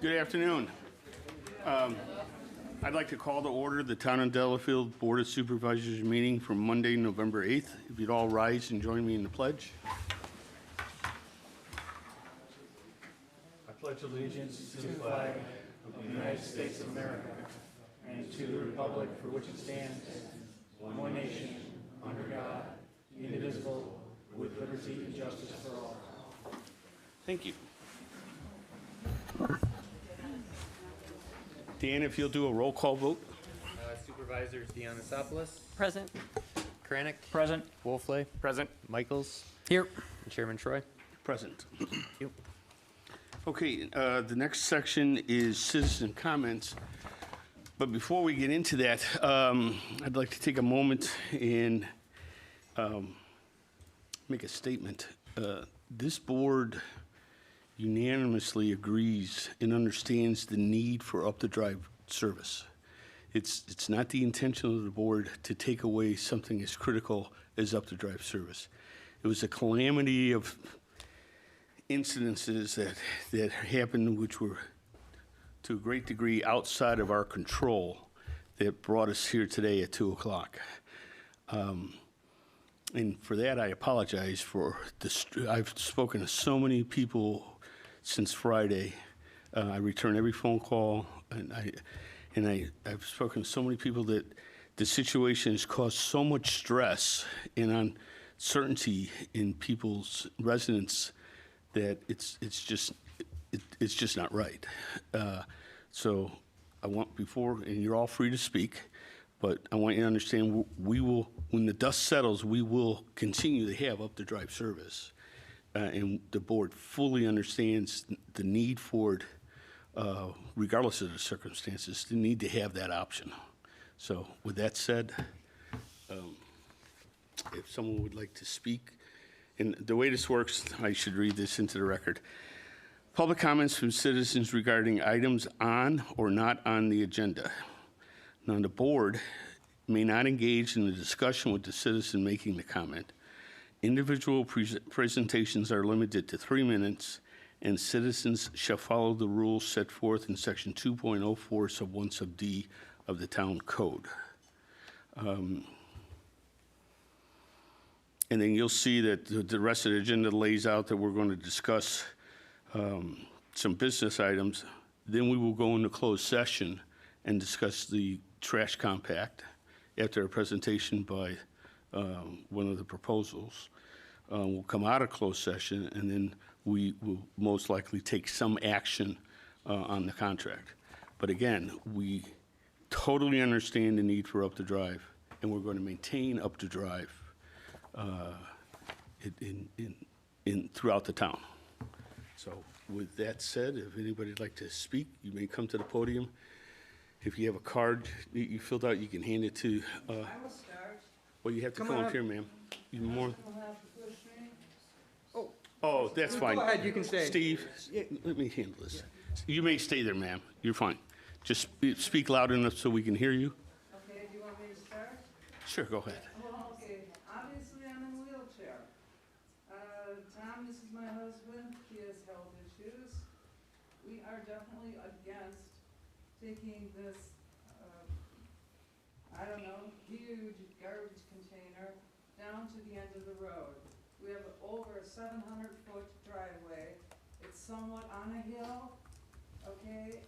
Good afternoon. I'd like to call to order the Town of Delafield Board of Supervisors meeting for Monday, November 8th. If you'd all rise and join me in the pledge. I pledge allegiance To the flag of the United States of America and to the republic for which it stands, one nation, under God, indivisible, with liberty and justice for all. Thank you. Dan, if you'll do a roll call vote. Supervisors Dionysiopoulos, Present. Kranik, Present. Wolfley, Present. Michaels, Here. and Chairman Troy. Present. You. Okay, the next section is citizen comments. But before we get into that, I'd like to take a moment and make a statement. This board unanimously agrees and understands the need for up-the-drive service. It's not the intention of the board to take away something as critical as up-the-drive service. It was a calamity of incidences that happened, which were to a great degree outside of our control, that brought us here today at 2 o'clock. And for that, I apologize for I've spoken to so many people since Friday. I return every phone call, and I've spoken to so many people that the situation has caused so much stress and uncertainty in people's residents that it's just not right. So I want and you're all free to speak, but I want you to understand we will, when the dust settles, we will continue to have up-the-drive service. And the board fully understands the need for it, regardless of the circumstances, the need to have that option. So with that said, if someone would like to speak, and the way this works, I should read this into the record. Public comments from citizens regarding items on or not on the agenda. Now, the board may not engage in the discussion with the citizen making the comment. Individual presentations are limited to 3 minutes, and citizens shall follow the rules set forth in Section 2.04 sub 1 sub D of the Town Code. And then you'll see that the rest of the agenda lays out that we're going to discuss some business items. Then we will go into closed session and discuss the trash compact after a presentation by one of the proposals. We'll come out of closed session, and then we will most likely take some action on the contract. But again, we totally understand the need for up-the-drive, and we're going to maintain up-the-drive throughout the town. So with that said, if anybody'd like to speak, you may come to the podium. If you have a card that you filled out, you can hand it to. I will start. Well, you have to Come come on up up. here, ma'am. You more. You'll have to push me. Oh, that's fine. Go ahead, you can stay. Steve, let me handle this. You may stay there, ma'am. You're fine. Just speak loud enough so we can hear you. Okay, do you want me to start? Sure, go ahead. Well, okay, obviously I'm in a wheelchair. Tom, this is my husband, he has health issues. We are definitely against taking this, I don't know, huge garbage container down to the end of the road. We have over a 700-foot driveway. It's somewhat on a hill, okay?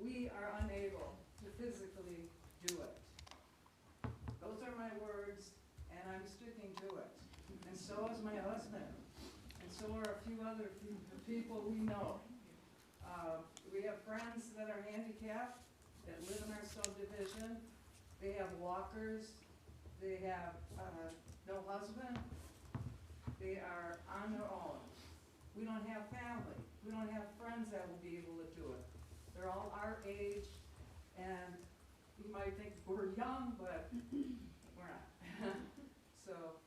We are unable to physically do it. Those are my words, and I'm sticking to it. And so is my husband, and so are a few other people we know. We have friends that are handicapped that live in our subdivision. They have walkers. They have no husband. They are on their own. We don't have family. We don't have friends that will be able to do it. They're all our age, and you might think we're young, but we're not. So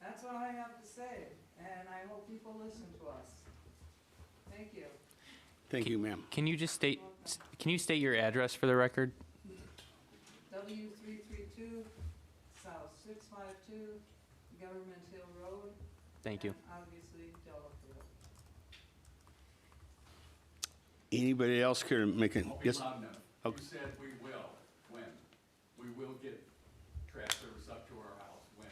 that's what I have to say, and I hope people listen to us. Thank you. Thank you, ma'am. Can you state your address for the record? W332 South 652 Government Hill Road. Thank you. And obviously Delafield. Anybody else care to make a, Won't be yes? loud enough. Okay. You said we will. When? We will get trash service up to our house. When?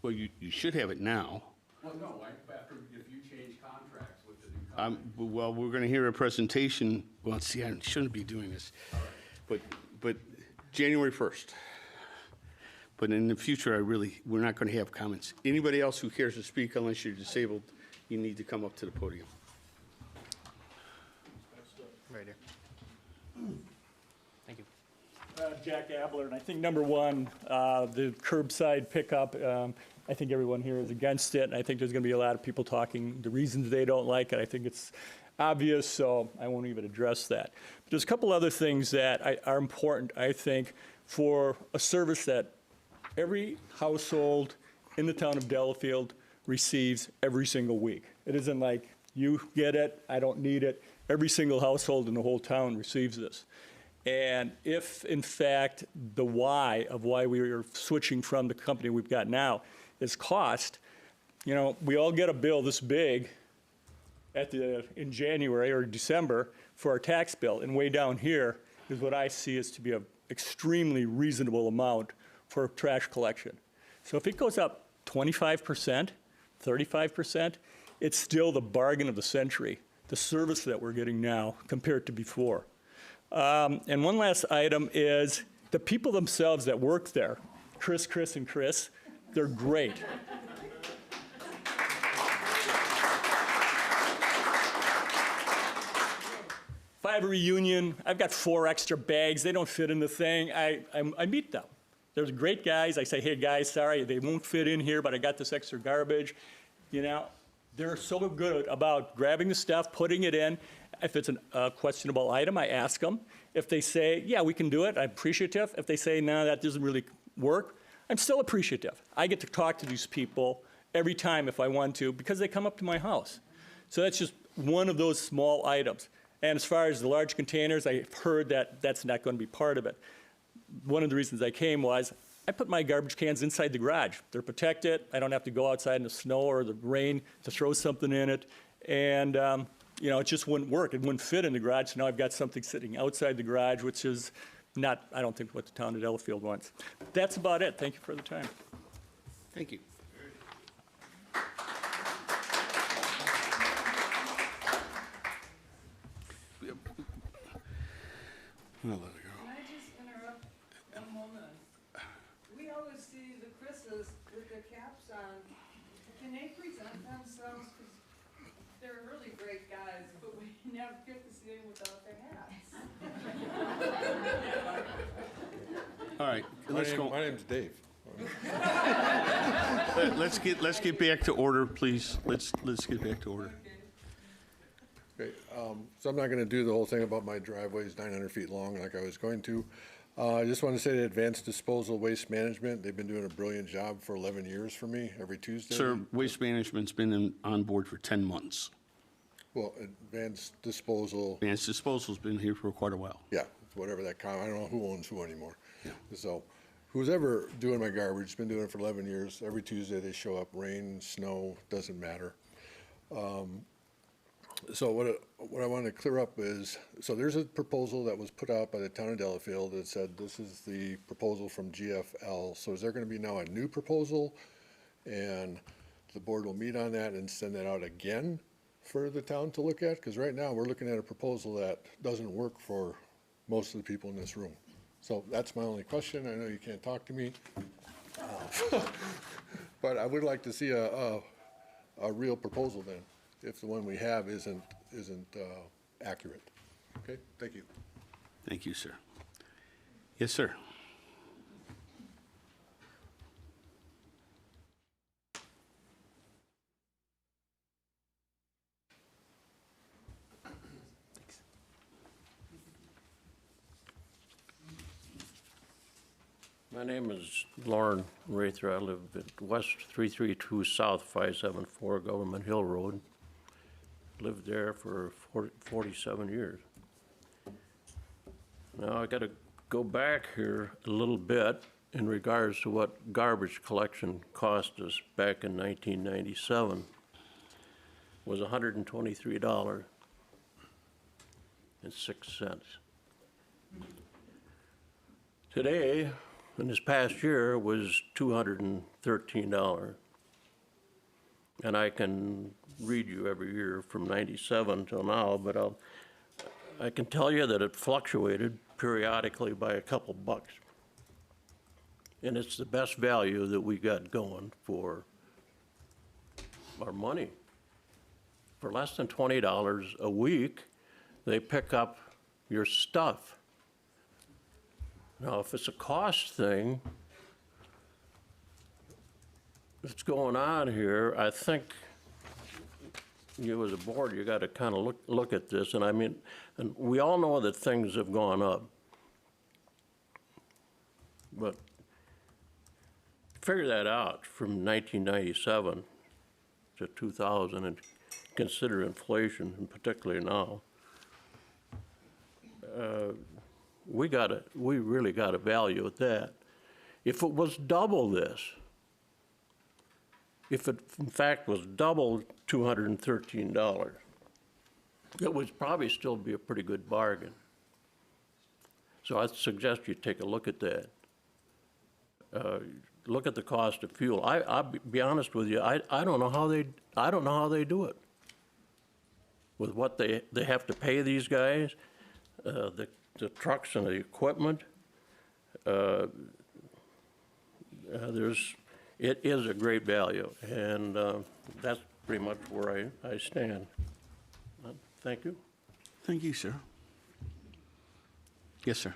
Well, you should have it now. Well, no, after, if you change contracts with the new company. Well, we're going to hear a presentation. Well, see, I shouldn't be doing this. But January 1st. But in the future, we're not going to have comments. Anybody else who cares to speak, unless you're disabled, you need to come up to the podium. Right here. Thank you. Jack Abler, and I think number one, the curbside pickup, I think everyone here is against it, and I think there's gonna be a lot of people talking the reasons they don't like it. I think it's obvious, so I won't even address that. But there's a couple other things that are important, I think, for a service that every household in the town of Delafield receives every single week. It isn't like, you get it, I don't need it. Every single household in the whole town receives this. And if, in fact, the why of why we are switching from the company we've got now is cost, you know, we all get a bill this big in January or December for our tax bill, and way down here is what I see as to be an extremely reasonable amount for trash collection. So if it goes up 25%, 35%, it's still the bargain of the century, the service that we're getting now compared to before. And one last item is the people themselves that work there, Chris, and Chris, they're great. If I have a reunion, I've got 4 extra bags, they don't fit in the thing, I meet them. They're great guys. I say, hey guys, sorry, they won't fit in here, but I got this extra garbage. You know, they're so good about grabbing the stuff, putting it in. If it's a questionable item, I ask them. If they say, yeah, we can do it, I'm appreciative. If they say, no, that doesn't really work, I'm still appreciative. I get to talk to these people every time if I want to, because they come up to my house. So that's just one of those small items. And as far as the large containers, I've heard that that's not going to be part of it. One of the reasons I came was I put my garbage cans inside the garage. They're protected. I don't have to go outside in the snow or the rain to throw something in it. And, you know, it just wouldn't work. It wouldn't fit in the garage. So now I've got something sitting outside the garage, which is not, I don't think, what the town of Delafield wants. That's about it. Thank you for the time. Thank you. I'll let it go. Can I just interrupt one moment? We always see the Chris's with their caps on. Can they present themselves? Because they're really great guys, but we never get to see them without their hats. All right, let's go. My name's Dave. Let's get back to order, please. Let's get back to order. Okay, so I'm not going to do the whole thing about my driveway is 900 feet long like I was going to. I just want to say that Advanced Disposal Waste Management, they've been doing a brilliant job for 11 years for me every Tuesday. Sir, Waste Management's been on board for 10 months. Well, Advanced Disposal, Advanced Disposal's been here for quite a while. yeah, whatever that, I don't know who owns who anymore. Yeah. So who's ever doing my garbage, has been doing it for 11 years. Every Tuesday they show up, rain, snow, doesn't matter. So what I want to clear up is, so there's a proposal that was put out by the town of Delafield that said this is the proposal from GFL. So is there going to be now a new proposal? And the board will meet on that and send that out again for the town to look at? Because right now we're looking at a proposal that doesn't work for most of the people in this room. So that's my only question. I know you can't talk to me. But I would like to see a real proposal then, if the one we have isn't accurate. Okay, thank you. Thank you, sir. Yes, sir. My name is Lauren Rather. I live at West 332 South 574 Government Hill Road. Lived there for 47 years. Now I got to go back here a little bit in regards to what garbage collection cost us back in 1997. Was $123. Today, in this past year, was $213. And I can read you every year from 97 till now, but I can tell you that it fluctuated periodically by a couple bucks. And it's the best value that we got going for our money. For less than $20 a week, they pick up your stuff. Now, if it's a cost thing that's going on here, I think you as a board, you got to kind of look at this. And I mean, and we all know that things have gone up. But figure that out from 1997 to 2000 and consider inflation, and particularly now. We really got to value at that. If it was double this, if it in fact was double $213, it would probably still be a pretty good bargain. So I'd suggest you take a look at that. Look at the cost of fuel. I'll be honest with you, I don't know how they do it. With what they have to pay these guys, the trucks and the equipment, it is a great value, and that's pretty much where I stand. Thank you. Thank you, sir. Yes, sir.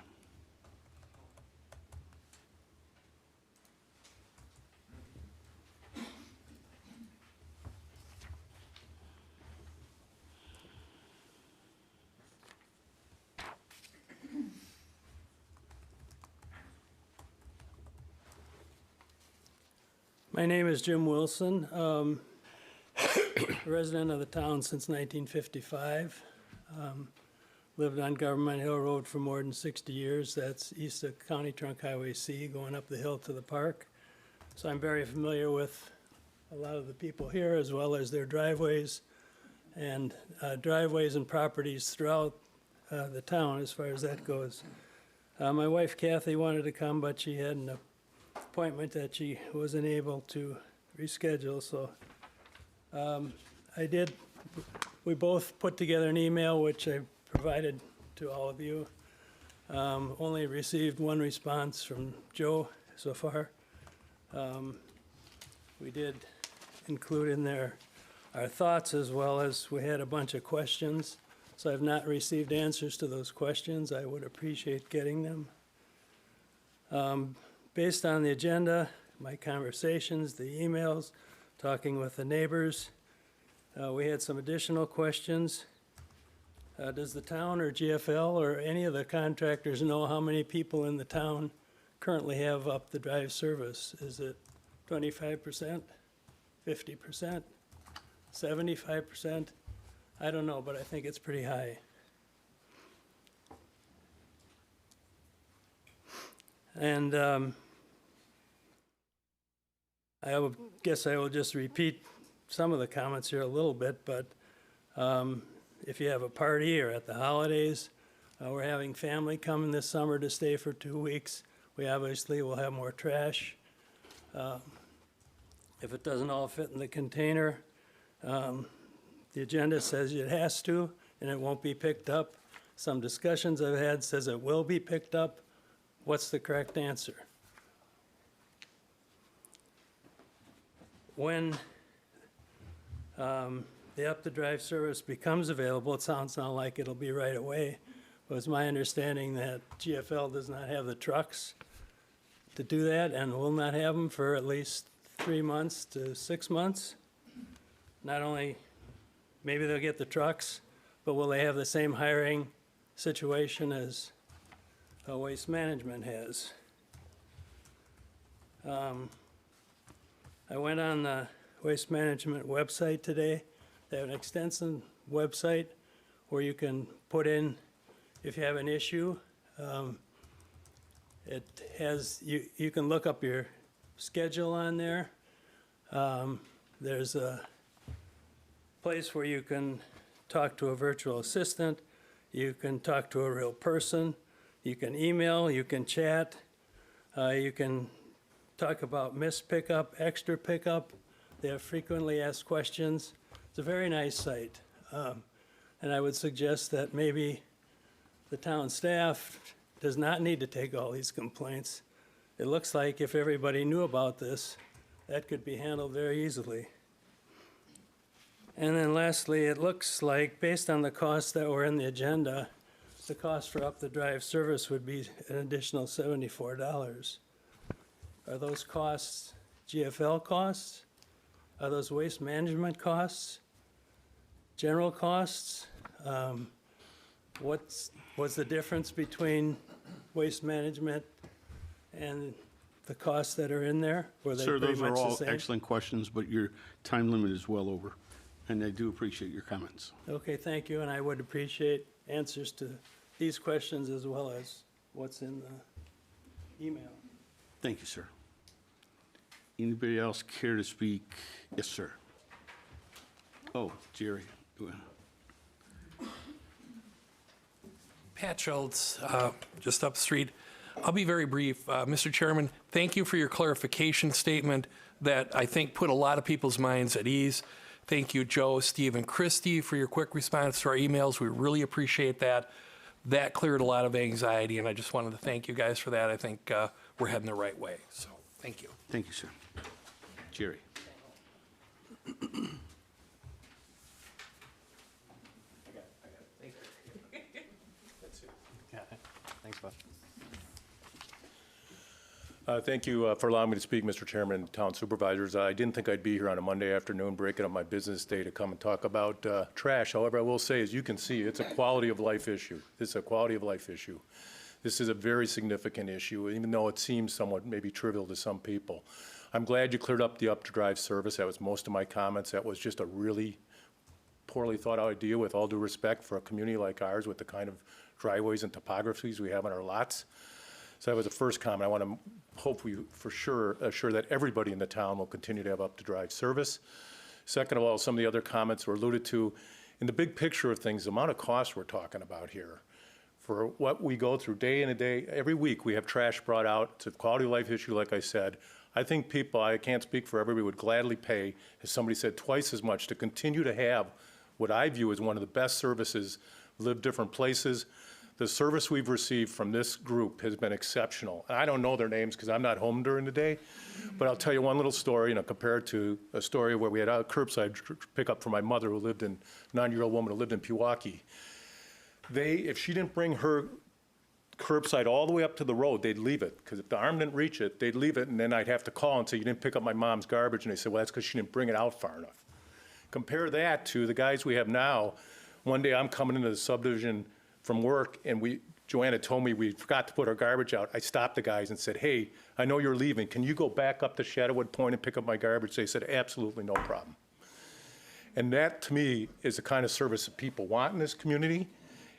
My name is Jim Wilson, resident of the town since 1955. Lived on Government Hill Road for more than 60 years. That's east of County Trunk Highway C, going up the hill to the park. So I'm very familiar with a lot of the people here, as well as their driveways and properties throughout the town as far as that goes. My wife Kathy wanted to come, but she had an appointment that she wasn't able to reschedule, so we both put together an email which I provided to all of you. Only received one response from Joe so far. We did include in there our thoughts, as well as we had a bunch of questions. So I've not received answers to those questions. I would appreciate getting them. Based on the agenda, my conversations, the emails, talking with the neighbors, we had some additional questions. Does the town or GFL or any of the contractors know how many people in the town currently have up the drive service? Is it 25%, 50%, 75%? I don't know, but I think it's pretty high. And guess I will just repeat some of the comments here a little bit, but if you have a party or at the holidays, we're having family coming this summer to stay for 2 weeks. We obviously will have more trash. If it doesn't all fit in the container, the agenda says it has to, and it won't be picked up. Some discussions I've had says it will be picked up. What's the correct answer? When the up-the-drive service becomes available, it sounds not like it'll be right away. But it's my understanding that GFL does not have the trucks to do that and will not have them for at least 3 months to 6 months. Not only, maybe they'll get the trucks, but will they have the same hiring situation as Waste Management has? I went on the Waste Management website today. They have an extensive website where you can put in if you have an issue. It has, you can look up your schedule on there. There's a place where you can talk to a virtual assistant. You can talk to a real person. You can email, you can chat, you can talk about missed pickup, extra pickup. They have frequently asked questions. It's a very nice site. And I would suggest that maybe the town staff does not need to take all these complaints. It looks like if everybody knew about this, that could be handled very easily. And then lastly, it looks like, based on the costs that were in the agenda, the cost for up-the-drive service would be an additional $74. Are those costs GFL costs? Are those waste management costs? General costs? What's the difference between waste management and the costs that are in there? Were they Sir, pretty those are much the all same? excellent questions, but your time limit is well over, and I do appreciate your comments. Okay, thank you, and I would appreciate answers to these questions as well as what's in the email. Thank you, sir. Anybody else care to speak? Yes, sir. Oh, Jerry. Pat Schultz, just up the street. I'll be very brief. Mr. Chairman, thank you for your clarification statement that I think put a lot of people's minds at ease. Thank you, Joe, Steve, and Christy, for your quick response to our emails. We really appreciate that. That cleared a lot of anxiety, and I just wanted to thank you guys for that. I think we're heading the right way, so thank you. Thank you, sir. Jerry. Thanks, Bob. Thank you for allowing me to speak, Mr. Chairman and Town Supervisors. I didn't think I'd be here on a Monday afternoon breaking up my business day to come and talk about trash. However, I will say, as you can see, it's a quality of life issue. This is a quality of life issue. This is a very significant issue, even though it seems somewhat maybe trivial to some people. I'm glad you cleared up the up-to-drive service. That was most of my comments. That was just a really poorly thought out idea, with all due respect for a community like ours with the kind of driveways and topographies we have on our lots. So that was the first comment. I want to hope we for sure assure that everybody in the town will continue to have up-to-drive service. Second of all, some of the other comments were alluded to. In the big picture of things, the amount of cost we're talking about here, for what we go through day in and day, every week we have trash brought out. It's a quality of life issue, like I said. I think people, I can't speak for everybody, would gladly pay, as somebody said, twice as much to continue to have what I view as one of the best services, live different places. The service we've received from this group has been exceptional. And I don't know their names because I'm not home during the day, but I'll tell you one little story, compared to a story where we had a curbside pickup for my mother who lived in, 9-year-old woman who lived in Pewaukee. If she didn't bring her curbside all the way up to the road, they'd leave it, because if the arm didn't reach it, they'd leave it, and then I'd have to call and say, you didn't pick up my mom's garbage, and they said, well, that's because she didn't bring it out far enough. Compare that to the guys we have now. One day I'm coming into the subdivision from work, and Joanna told me we forgot to put our garbage out. I stopped the guys and said, hey, I know you're leaving. Can you go back up to Shadowwood Point and pick up my garbage? They said, absolutely no problem. And that, to me, is the kind of service that people want in this community,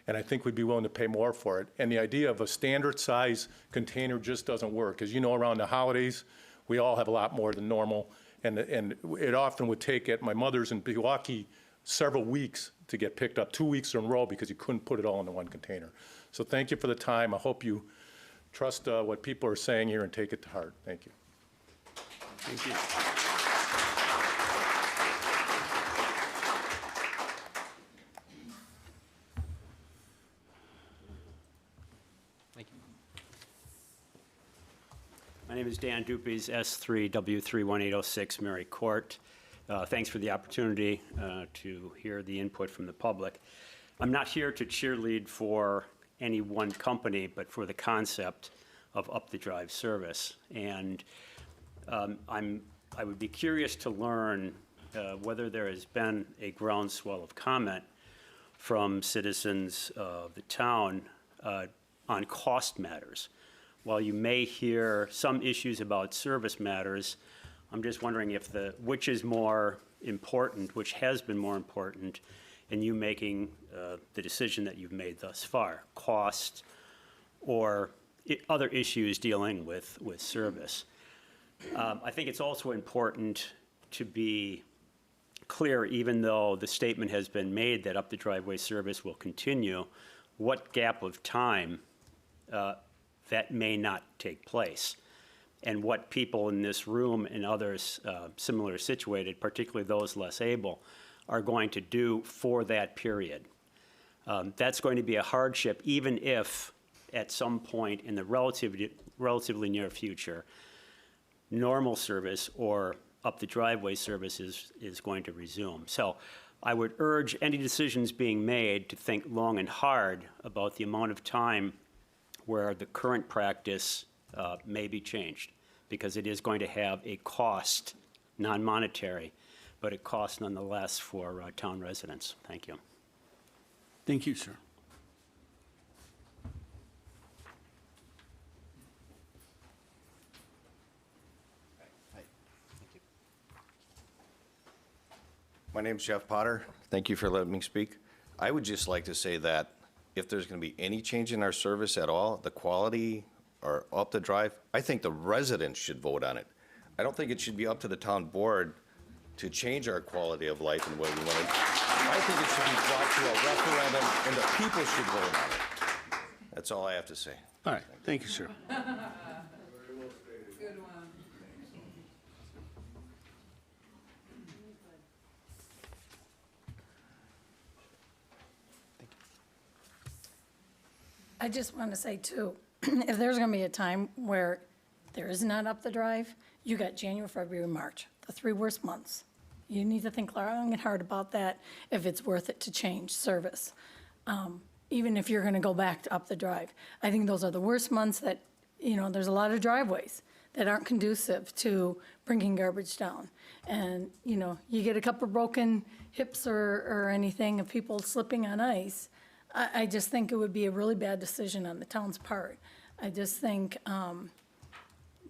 and I think we'd be willing to pay more for it. And the idea of a standard size container just doesn't work. As you know, around the holidays, we all have a lot more than normal, and it often would take, at my mother's in Pewaukee, several weeks to get picked up, 2 weeks in a row, because you couldn't put it all into one container. So thank you for the time. I hope you trust what people are saying here and take it to heart. Thank you. Thank you. Thank you. My name is Dan Dupies, S3W31806 Mary Court. Thanks for the opportunity to hear the input from the public. I'm not here to cheerlead for any one company, but for the concept of up-the-drive service. And I would be curious to learn whether there has been a groundswell of comment from citizens of the town on cost matters. While you may hear some issues about service matters, I'm just wondering if which is more important, which has been more important in you making the decision that you've made thus far, cost or other issues dealing with service. I think it's also important to be clear, even though the statement has been made that up the driveway service will continue, what gap of time that may not take place, and what people in this room and others similar situated, particularly those less able, are going to do for that period. That's going to be a hardship, even if at some point in the relatively near future, normal service or up the driveway service is going to resume. So I would urge any decisions being made to think long and hard about the amount of time where the current practice may be changed, because it is going to have a cost, non-monetary, but a cost nonetheless for town residents. Thank you. Thank you, sir. My name's Jeff Potter. Thank you for letting me speak. I would just like to say that if there's going to be any change in our service at all, the quality or up the drive, I think the residents should vote on it. I don't think it should be up to the town board to change our quality of life and what we want to. I think it should be brought to a referendum and the people should vote on it. That's all I have to say. All right, thank you, sir. Good one. I just want to say too, if there's going to be a time where there is not up the drive, you got January, February, March, the 3 worst months. You need to think long and hard about that, if it's worth it to change service. Even if you're going to go back to up the drive. I think those are the worst months that, you know, there's a lot of driveways that aren't conducive to bringing garbage down. And, you know, you get a couple broken hips or anything of people slipping on ice. I just think it would be a really bad decision on the town's part. I just think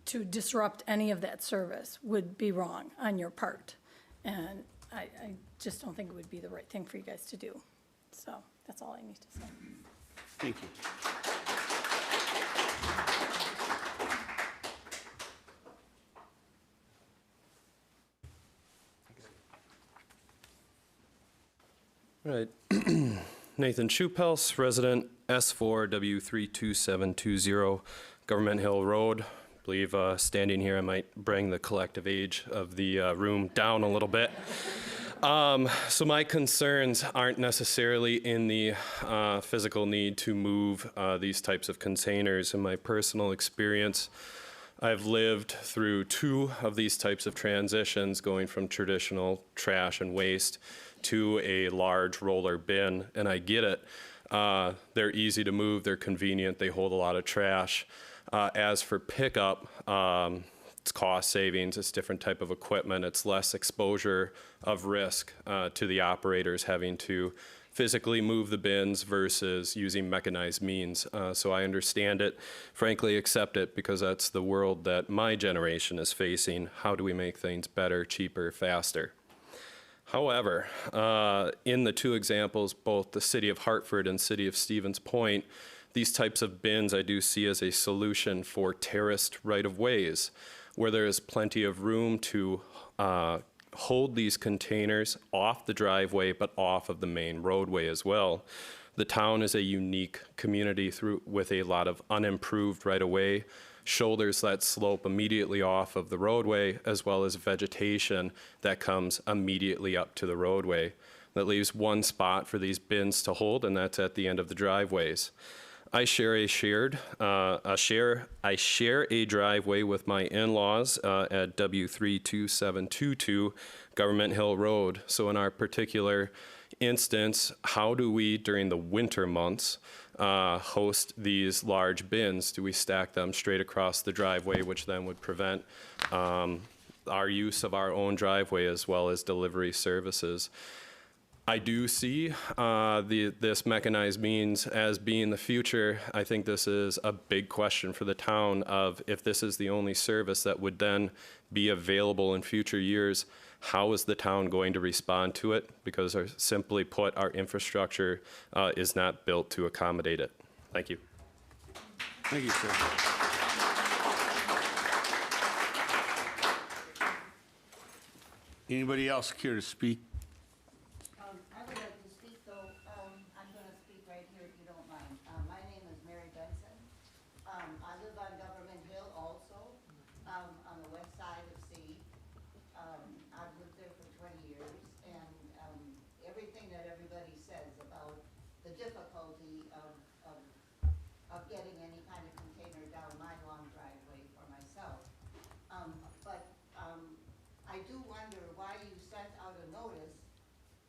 to disrupt any of that service would be wrong on your part. And I just don't think it would be the right thing for you guys to do. So that's all I need to say. Thank you. Right. Nathan Schupels, resident S4W32720, Government Hill Road. I believe standing here I might bring the collective age of the room down a little bit. So my concerns aren't necessarily in the physical need to move these types of containers. In my personal experience, I've lived through 2 of these types of transitions, going from traditional trash and waste to a large roller bin, and I get it. They're easy to move, they're convenient, they hold a lot of trash. As for pickup, it's cost savings, it's different type of equipment, it's less exposure of risk to the operators having to physically move the bins versus using mechanized means. So I understand it, frankly accept it, because that's the world that my generation is facing. How do we make things better, cheaper, faster? However, in the 2 examples, both the city of Hartford and city of Stevens Point, these types of bins I do see as a solution for terraced right-of-ways, where there is plenty of room to hold these containers off the driveway, but off of the main roadway as well. The town is a unique community with a lot of unimproved right-of-way, shoulders that slope immediately off of the roadway, as well as vegetation that comes immediately up to the roadway. That leaves 1 spot for these bins to hold, and that's at the end of the driveways. I share a driveway with my in-laws at W32722 Government Hill Road. So in our particular instance, how do we, during the winter months, host these large bins? Do we stack them straight across the driveway, which then would prevent our use of our own driveway as well as delivery services? I do see this mechanized means as being the future. I think this is a big question for the town of, if this is the only service that would then be available in future years, how is the town going to respond to it? Because simply put, our infrastructure is not built to accommodate it. Thank you. Thank you, sir. Anybody else care to speak? I would like to speak, though. I'm going to speak right here if you don't mind. getting any kind of container down my long driveway for myself. I do wonder why you sent out a notice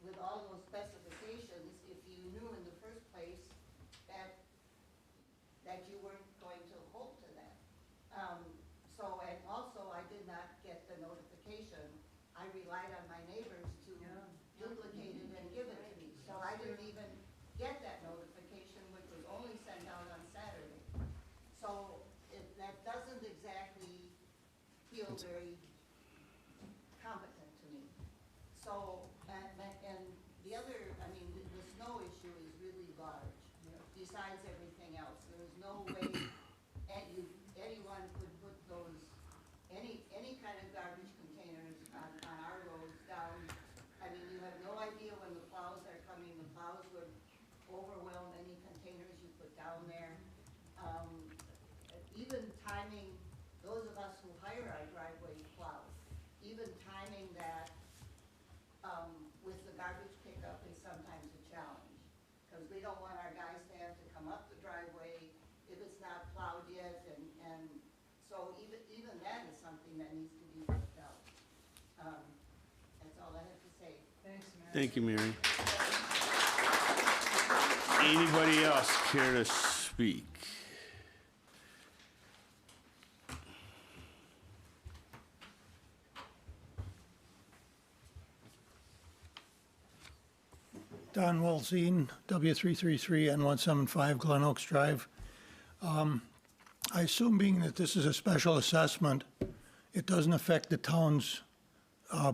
with all those specifications if you knew in the first place that you weren't going to hold to that. And also I did not get the notification. I relied on my neighbors to duplicate it and give it to me. So I didn't even get that notification, which was only sent out on Saturday. So that doesn't exactly feel very competent to me. So, and the other, I mean, the snow issue is really large, besides everything else. There's no way anyone could put those, any kind of garbage containers on our roads down. I mean, you have no idea when the plows are coming. The plows would overwhelm any containers you put down there. Even timing, those of us who hire our driveway plow, even timing that with the garbage pickup is sometimes a challenge, because we don't want our guys to have to come up the driveway if it's not plowed yet, and so even that is something that needs to be worked out. That's all I have to say. Thanks, Mary. Thank you, Mary. Anybody else care to speak? Don Walzine, W333N175 Glen Oaks Drive. I assume being that this is a special assessment, it doesn't affect the town's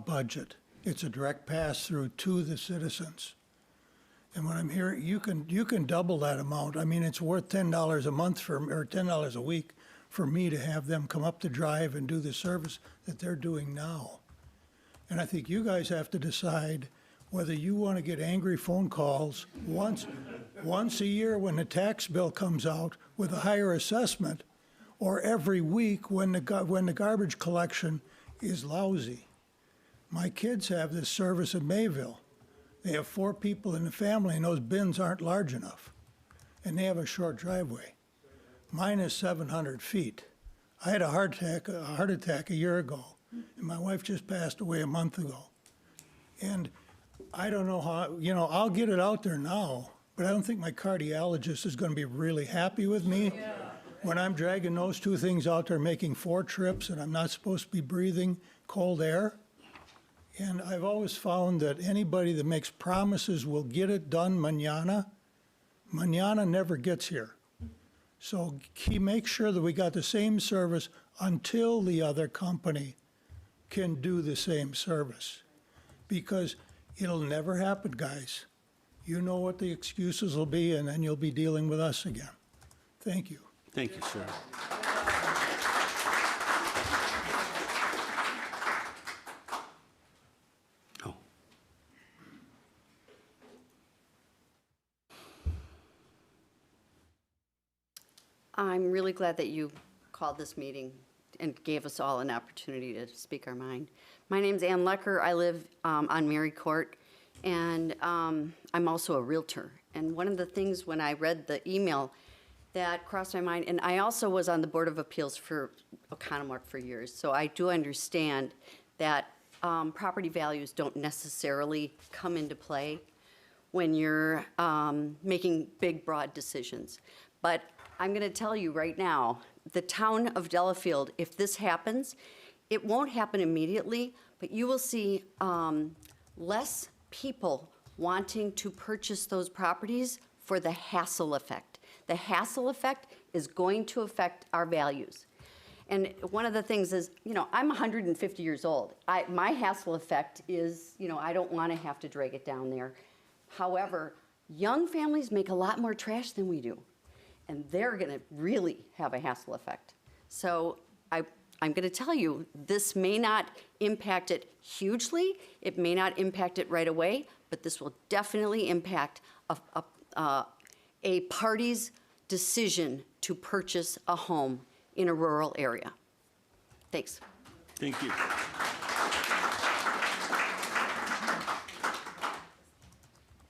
budget. It's a direct pass-through to the citizens. And what I'm hearing, you can double that amount. I mean, it's worth $10 a month or $10 a week for me to have them come up the drive and do the service that they're doing now. And I think you guys have to decide whether you want to get angry phone calls once a year when the tax bill comes out with a higher assessment, or every week when the garbage collection is lousy. My kids have this service in Mayville. They have 4 people in the family, and those bins aren't large enough, and they have a short driveway. Mine is 700 feet. I had a heart attack a year ago, and my wife just passed away a month ago. And I don't know how, I'll get it out there now, but I don't think my cardiologist is going to be really happy with me when I'm dragging those 2 things out there making 4 trips and I'm not supposed to be breathing cold air. And I've always found that anybody that makes promises will get it done mañana. Mañana never gets here. So make sure that we got the same service until the other company can do the same service. Because it'll never happen, guys. You know what the excuses will be, and then you'll be dealing with us again. Thank you. Thank you, sir. Oh. I'm really glad that you called this meeting and gave us all an opportunity to speak our mind. My name's Ann Lecker. I live on Mary Court, and I'm also a realtor. And one of the things when I read the email that crossed my mind, and I also was on the Board of Appeals for Oconomowoc for years, so I do understand that property values don't necessarily come into play when you're making big, broad decisions. But I'm going to tell you right now, the town of Delafield, if this happens, it won't happen immediately, but you will see less people wanting to purchase those properties for the hassle effect. The hassle effect is going to affect our values. And one of the things is, I'm 150 years old. My hassle effect is, I don't want to have to drag it down there. However, young families make a lot more trash than we do, and they're going to really have a hassle effect. So I'm going to tell you, this may not impact it hugely. It may not impact it right away, but this will definitely impact a party's decision to purchase a home in a rural area. Thanks. Thank you.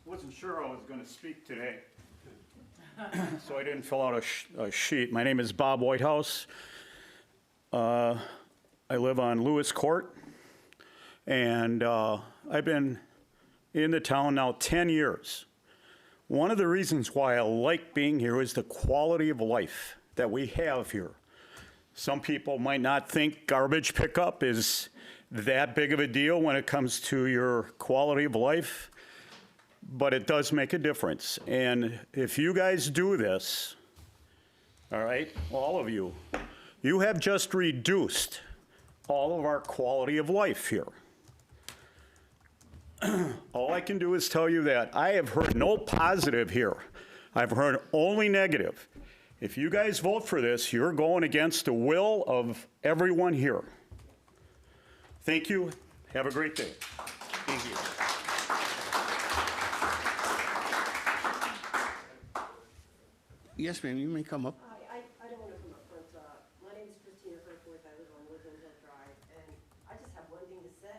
Wasn't sure I was going to speak today. so I didn't fill out a sheet. My name is Bob Whitehouse. I live on Lewis Court, and I've been in the town now 10 years. One of the reasons why I like being here is the quality of life that we have here. Some people might not think garbage pickup is that big of a deal when it comes to your quality of life, but it does make a difference. And if you guys do this, all right, all of you, you have just reduced all of our quality of life here. All I can do is tell you that I have heard no positive here. I've heard only negative. If you guys vote for this, you're going against the will of everyone here. Thank you. Have a great day. Thank you. Yes, ma'am, you may come up. Hi, I don't want to come up front. My name is Christina Herforth. I live on Woodland Hill Drive, and I just have one thing to say.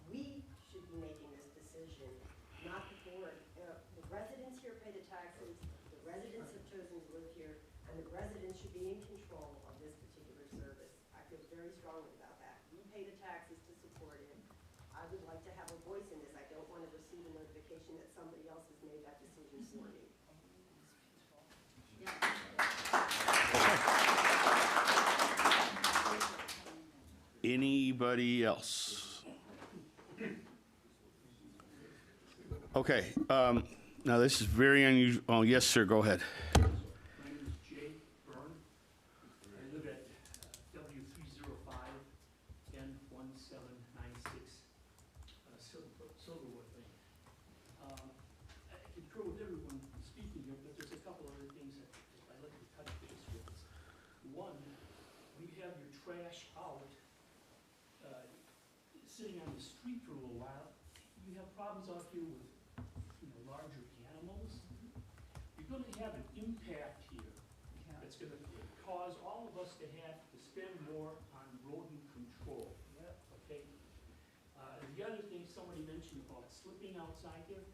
We should be making this decision, not the board. The residents here pay the taxes, the residents have chosen to live here, and the residents should be in control of this particular service. I feel very strongly about that. We pay the taxes to support it. I would like to have a voice in this. I don't want to receive a notification that somebody else has made that decision for me. Anybody else? Okay, now this is very unusual. Oh, yes, sir, go ahead. My name is Jay Byrne. I live at W305-N1796 Silverwood Lane. I concur with everyone speaking here, but there's a couple other things that I'd like to touch base with. One, we have your trash out, sitting on the street for a little while. You have problems out here with, larger animals. You're going to have an impact here that's going to cause all of us to have to spend more on rodent control. Okay. The other thing somebody mentioned about slipping outside here,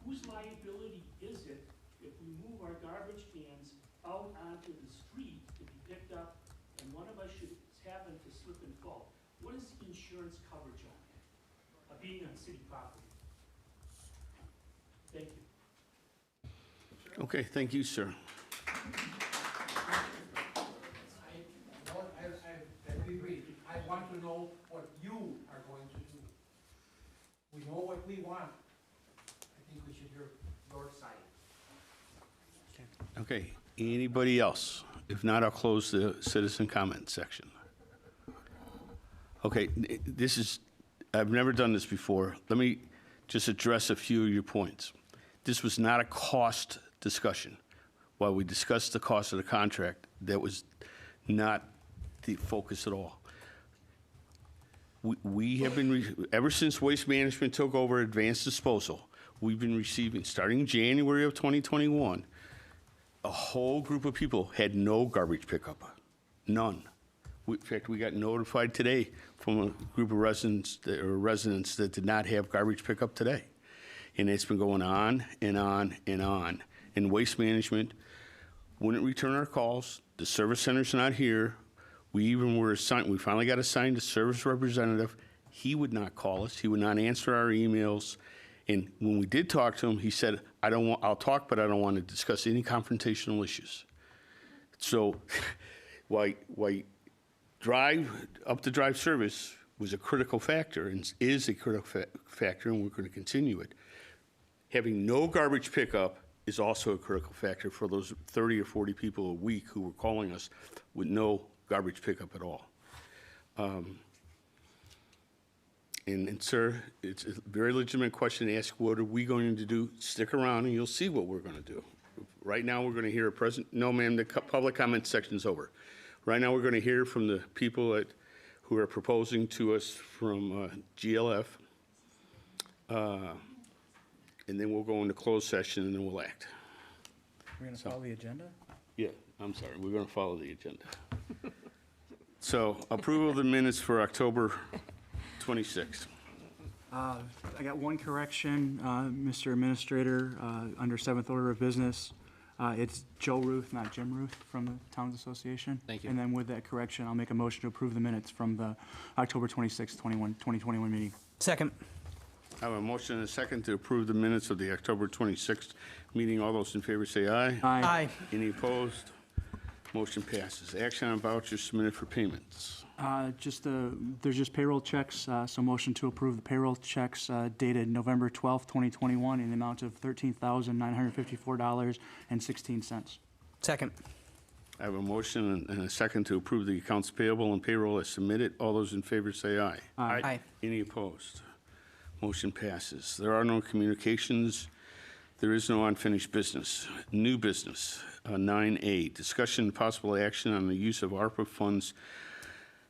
whose liability is it if we move our garbage cans out onto the street to be picked up, and one of us should happen to slip and fall? What is the insurance coverage on that, being on city property? Thank you. Okay, thank you, sir. I want to know what you are going to do. We know what we want. I think we should hear your side. Okay, anybody else? If not, I'll close the citizen comment section. Okay, this is, I've never done this before. Let me just address a few of your points. This was not a cost discussion. While we discussed the cost of the contract, that was not the focus at all. We have been, ever since Waste Management took over advanced disposal, we've been receiving, starting January of 2021, a whole group of people had no garbage pickup, none. In fact, we got notified today from a group of residents that did not have garbage pickup today. And it's been going on and on and on. And Waste Management wouldn't return our calls. The service center's not here. We finally got assigned a service representative. He would not call us. He would not answer our emails. And when we did talk to him, he said, I'll talk, but I don't want to discuss any confrontational issues. So why up the drive service was a critical factor and is a critical factor, and we're going to continue it. Having no garbage pickup is also a critical factor for those 30 or 40 people a week who were calling us with no garbage pickup at all. And sir, it's a very legitimate question to ask, what are we going to do? Stick around and you'll see what we're going to do. Right now, we're going to hear no, ma'am, the public comment section's over. Right now, we're going to hear from the people who are proposing to us from GLF. And then we'll go into closed session and then we'll act. We're going to follow the agenda? Yeah, I'm sorry, we're going to follow the agenda. So approval of the minutes for October 26th. I got one correction, Mr. Administrator, under 7th order of business. It's Joe Ruth, not Jim Ruth, from the Towns Association. Thank you. And then with that correction, I'll make a motion to approve the minutes from the October 26, 2021 meeting. Second. I have a motion and a second to approve the minutes of the October 26th meeting. All those in favor say aye. Aye. Any opposed? Motion passes. Action on vouchers submitted for payments. There's just payroll checks, so motion to approve the payroll checks dated November 12th, 2021 in the amount of $13,954.16. Second. I have a motion and a second to approve the accounts payable and payroll as submitted. All those in favor say aye. Aye. Any opposed? Motion passes. There are no communications. There is no unfinished business. New business, 9A, discussion and possible action on the use of ARPA funds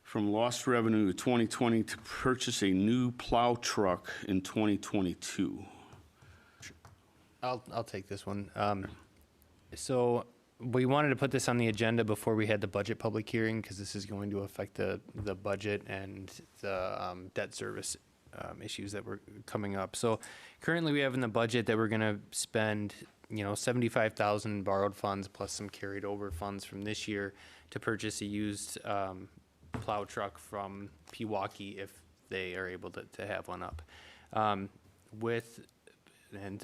from lost revenue of 2020 to purchase a new plow truck in 2022. I'll take this one. So we wanted to put this on the agenda before we had the budget public hearing because this is going to affect the budget and the debt service issues that were coming up. So currently we have in the budget that we're going to spend, $75,000 borrowed funds plus some carried over funds from this year to purchase a used plow truck from Pewaukee if they are able to have one up. And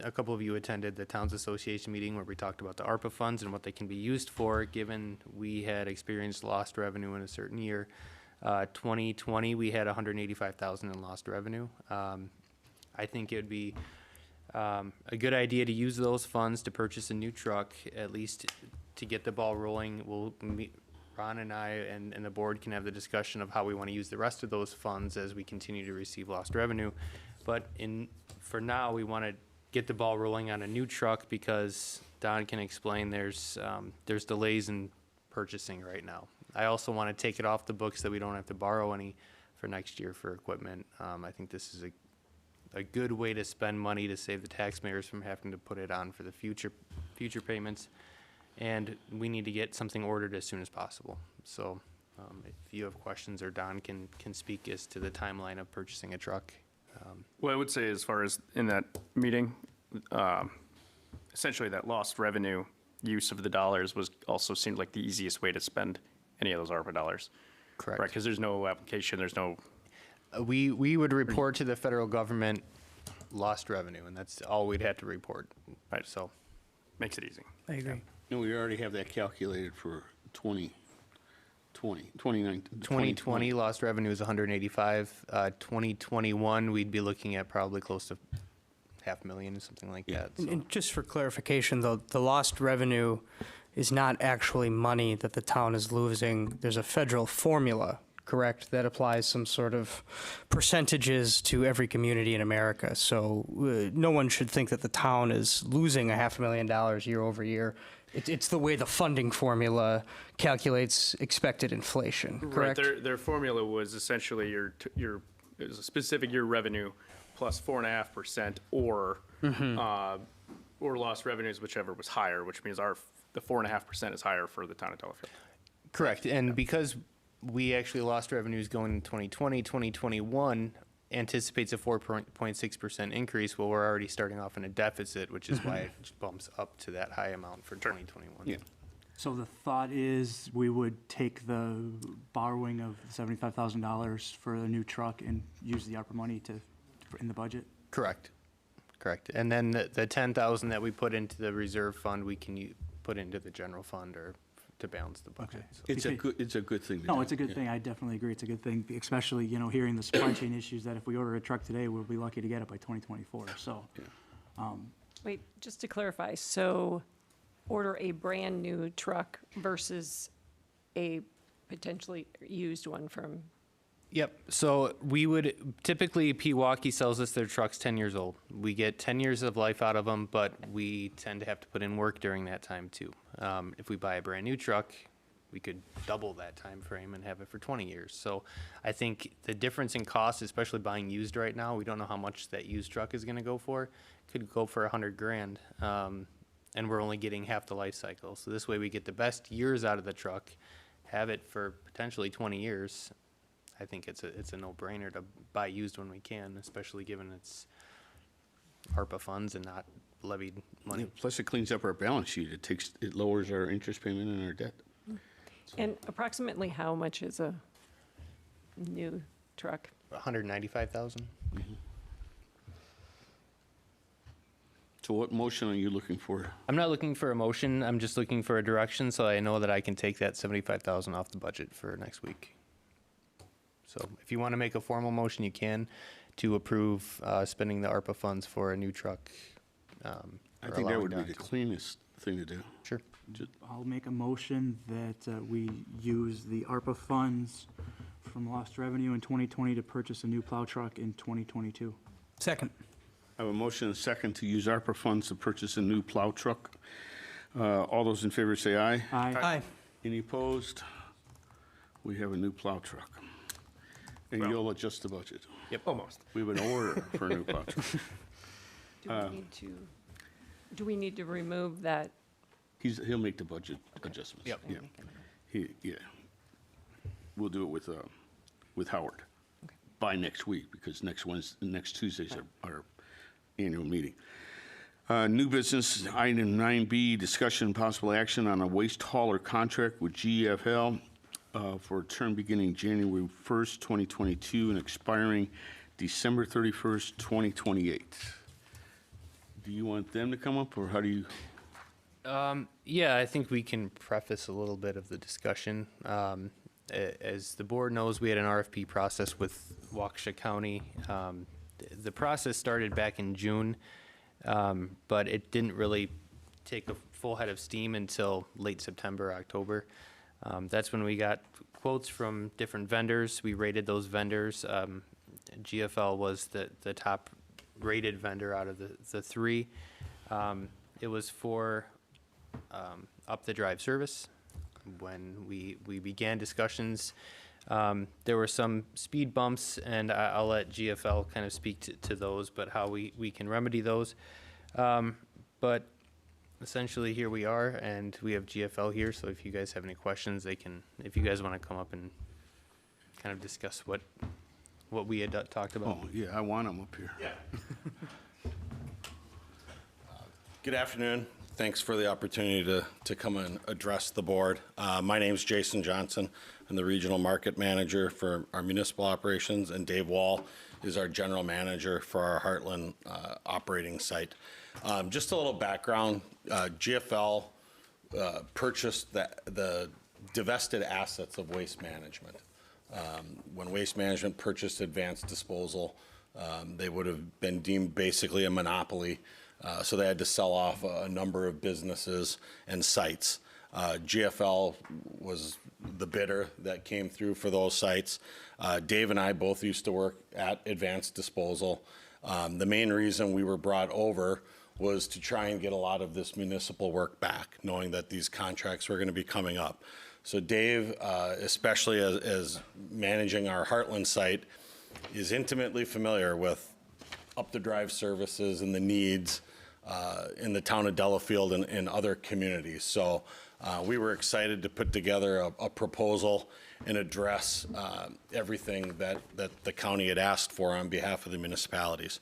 a couple of you attended the Towns Association meeting where we talked about the ARPA funds and what they can be used for, given we had experienced lost revenue in a certain year. 2020, we had $185,000 in lost revenue. I think it would be a good idea to use those funds to purchase a new truck, at least to get the ball rolling. Ron and I and the board can have the discussion of how we want to use the rest of those funds as we continue to receive lost revenue. But for now, we want to get the ball rolling on a new truck because Don can explain there's delays in purchasing right now. I also want to take it off the books that we don't have to borrow any for next year for equipment. I think this is a good way to spend money to save the taxpayers from having to put it on for the future payments. And we need to get something ordered as soon as possible. So if you have questions or Don can speak as to the timeline of purchasing a truck. Well, I would say as far as in that meeting, essentially that lost revenue use of the dollars also seemed like the easiest way to spend any of those ARPA dollars. Correct. Right, because there's no application, there's no... We would report to the federal government lost revenue, and that's all we'd have to report. Right. So makes it easy. I agree. We already have that calculated for 2020 lost revenue is 185. 2021, we'd be looking at probably close to $500,000, something like that. So. And just for clarification, though, the lost revenue is not actually money that the town is losing. There's a federal formula, correct, that applies some sort of percentages to every community in America. So no one should think that the town is losing $500,000 year over year. It's the way the funding formula calculates expected inflation, correct? Right, their formula was essentially your it was a specific year revenue plus 4.5% or lost revenues, whichever was higher, which means the 4.5% is higher for the town of Delafield. Correct, and because we actually lost revenues going in 2020, 2021 anticipates a 4.6% increase. Well, we're already starting off in a deficit, which is why it bumps up to that high amount for 2021. Yeah. So the thought is we would take the borrowing of $75,000 for a new truck and use the ARPA money in the budget? Correct. And then the 10,000 that we put into the reserve fund, we can put into the general fund or to balance the budget. Okay. So. It's a good thing to No, do. it's a good thing. I definitely agree. It's a good thing, especially, hearing the supply chain issues that if we order a truck today, we'll be lucky to get it by 2024. So, Wait, just to clarify, so order a brand-new truck versus a potentially used one from... Yep. So we would typically Pewaukee sells us their trucks 10 years old. We get 10 years of life out of them, but we tend to have to put in work during that time too. If we buy a brand new truck, we could double that time frame and have it for 20 years. So I think the difference in cost, especially buying used right now, we don't know how much that used truck is going to go for. Could go for $100,000, and we're only getting half the life cycle. So this way we get the best years out of the truck, have it for potentially 20 years. I think it's a no-brainer to buy used when we can, especially given it's ARPA funds and not levied money. Yeah, plus it cleans up our balance sheet. It lowers our interest payment and our debt. And approximately how much is a new truck? 195,000. So what motion are you looking for? I'm not looking for a motion. I'm just looking for a direction so I know that I can take that 75,000 off the budget for next week. So if you want to make a formal motion, you can to approve spending the ARPA funds for a new truck. I think that would be the cleanest thing to do. Sure. I'll make a motion that we use the ARPA funds from lost revenue in 2020 to purchase a new plow truck in 2022. Second. I have a motion and a second to use ARPA funds to purchase a new plow truck. All those in favor say aye. Aye. Any opposed? We have a new plow truck. And you'll adjust the budget. Yep, almost. We have an order for a new plow truck. Do we need to remove that? He'll make the budget adjustments. Yep. Yeah. We'll do it with Howard by next week, because next Tuesday's our annual meeting. New business, item 9B, discussion and possible action on a waste hauler contract with GFL for a term beginning January 1st, 2022 and expiring December 31st, 2028. Do you want them to come up, or how do you? Yeah, I think we can preface a little bit of the discussion. As the board knows, we had an RFP process with Waukesha County. The process started back in June, but it didn't really take a full head of steam until late September, October. That's when we got quotes from different vendors. We rated those vendors. GFL was the top rated vendor out of the three. It was for up the drive service. When we began discussions, there were some speed bumps, and I'll let GFL kind of speak to those, but how we can remedy those. But essentially, here we are, and we have GFL here, so if you guys have any questions, if you guys want to come up and kind of discuss what we had talked about. Oh, yeah, I want them up here. Yeah. Good afternoon. Thanks for the opportunity to come and address the board. My name's Jason Johnson. I'm the regional market manager for our municipal operations, and Dave Wall is our general manager for our Heartland operating site. Just a little background, GFL purchased the divested assets of Waste Management. When Waste Management purchased Advanced Disposal, they would have been deemed basically a monopoly. So they had to sell off a number of businesses and sites. GFL was the bidder that came through for those sites. Dave and I both used to work at Advanced Disposal. The main reason we were brought over was to try and get a lot of this municipal work back, knowing that these contracts were going to be coming up. So Dave, especially as managing our Heartland site, is intimately familiar with up the drive services and the needs in the town of Delafield and other communities. So we were excited to put together a proposal and address everything that the county had asked for on behalf of the municipalities.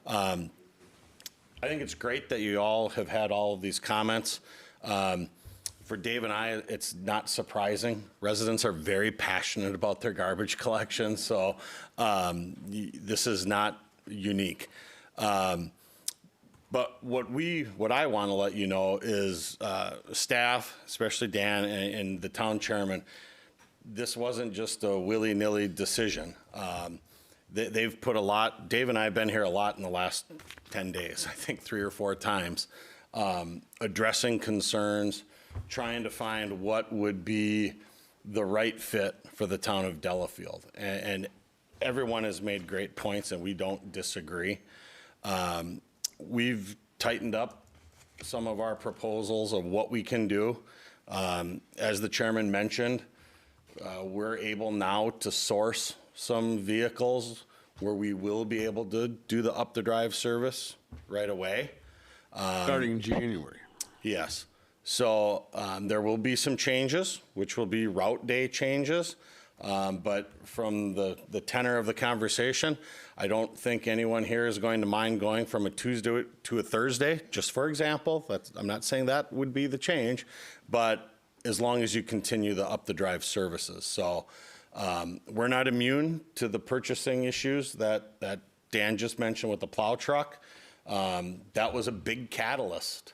I think it's great that you all have had all of these comments. For Dave and I, it's not surprising. Residents are very passionate about their garbage collection, so this is not unique. But what I want to let you know is staff, especially Dan and the town chairman, this wasn't just a willy-nilly decision. They've put a lot, Dave and I have been here a lot in the last 10 days, I think 3 or 4 times, addressing concerns, trying to find what would be the right fit for the town of Delafield. And everyone has made great points, and we don't disagree. We've tightened up some of our proposals of what we can do. As the chairman mentioned, we're able now to source some vehicles where we will be able to do the up the drive service right away. Starting in January. Yes. So there will be some changes, which will be route day changes. But from the tenor of the conversation, I don't think anyone here is going to mind going from a Tuesday to a Thursday, just for example. I'm not saying that would be the change, but as long as you continue the up the drive services. So we're not immune to the purchasing issues that Dan just mentioned with the plow truck. That was a big catalyst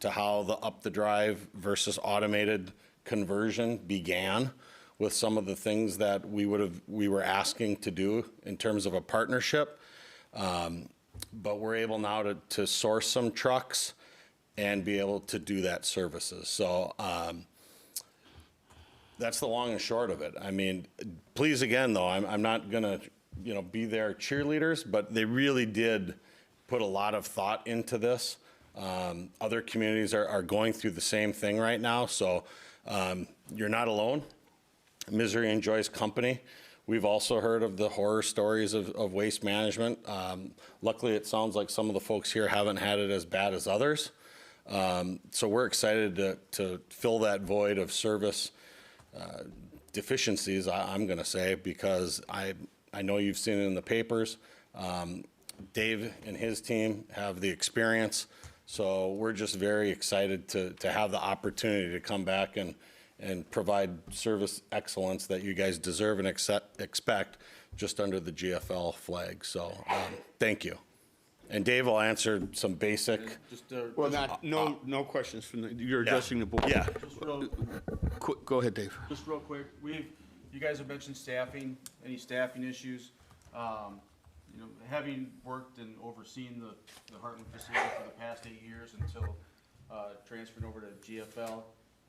to how the up the drive versus automated conversion began, with some of the things that we were asking to do in terms of a partnership. But we're able now to source some trucks and be able to do that services. So that's the long and short of it. I mean, please again though, I'm not gonna be their cheerleaders, but they really did put a lot of thought into this. Other communities are going through the same thing right now, so you're not alone. Misery enjoys company. We've also heard of the horror stories of waste management. Luckily, it sounds like some of the folks here haven't had it as bad as others. So we're excited to fill that void of service deficiencies, I'm going to say, because I know you've seen it in the papers. Dave and his team have the experience. So we're just very excited to have the opportunity to come back and provide service excellence that you guys deserve and expect just under the GFL flag. So thank you. And Dave will answer some basic. No questions from you're addressing the board. Yeah. Go ahead, Dave. Just real quick, you guys have mentioned staffing, any staffing issues. Having worked and overseen the Heartland facility for the past 8 years until transferring over to GFL,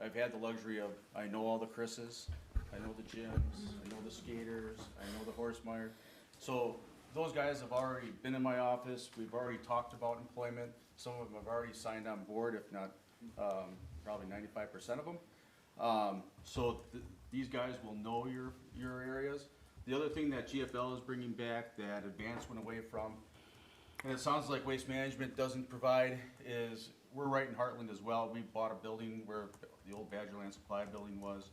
I've had the luxury of, I know all the Chris's, I know the gyms, I know the skaters, I know the Horsemeyer. So those guys have already been in my office. We've already talked about employment. Some of them have already signed on board, if not probably 95% of them. So these guys will know your areas. The other thing that GFL is bringing back that Advance went away from, and it sounds like Waste Management doesn't provide, is we're right in Heartland as well. We bought a building where the old Badgerland Supply building was.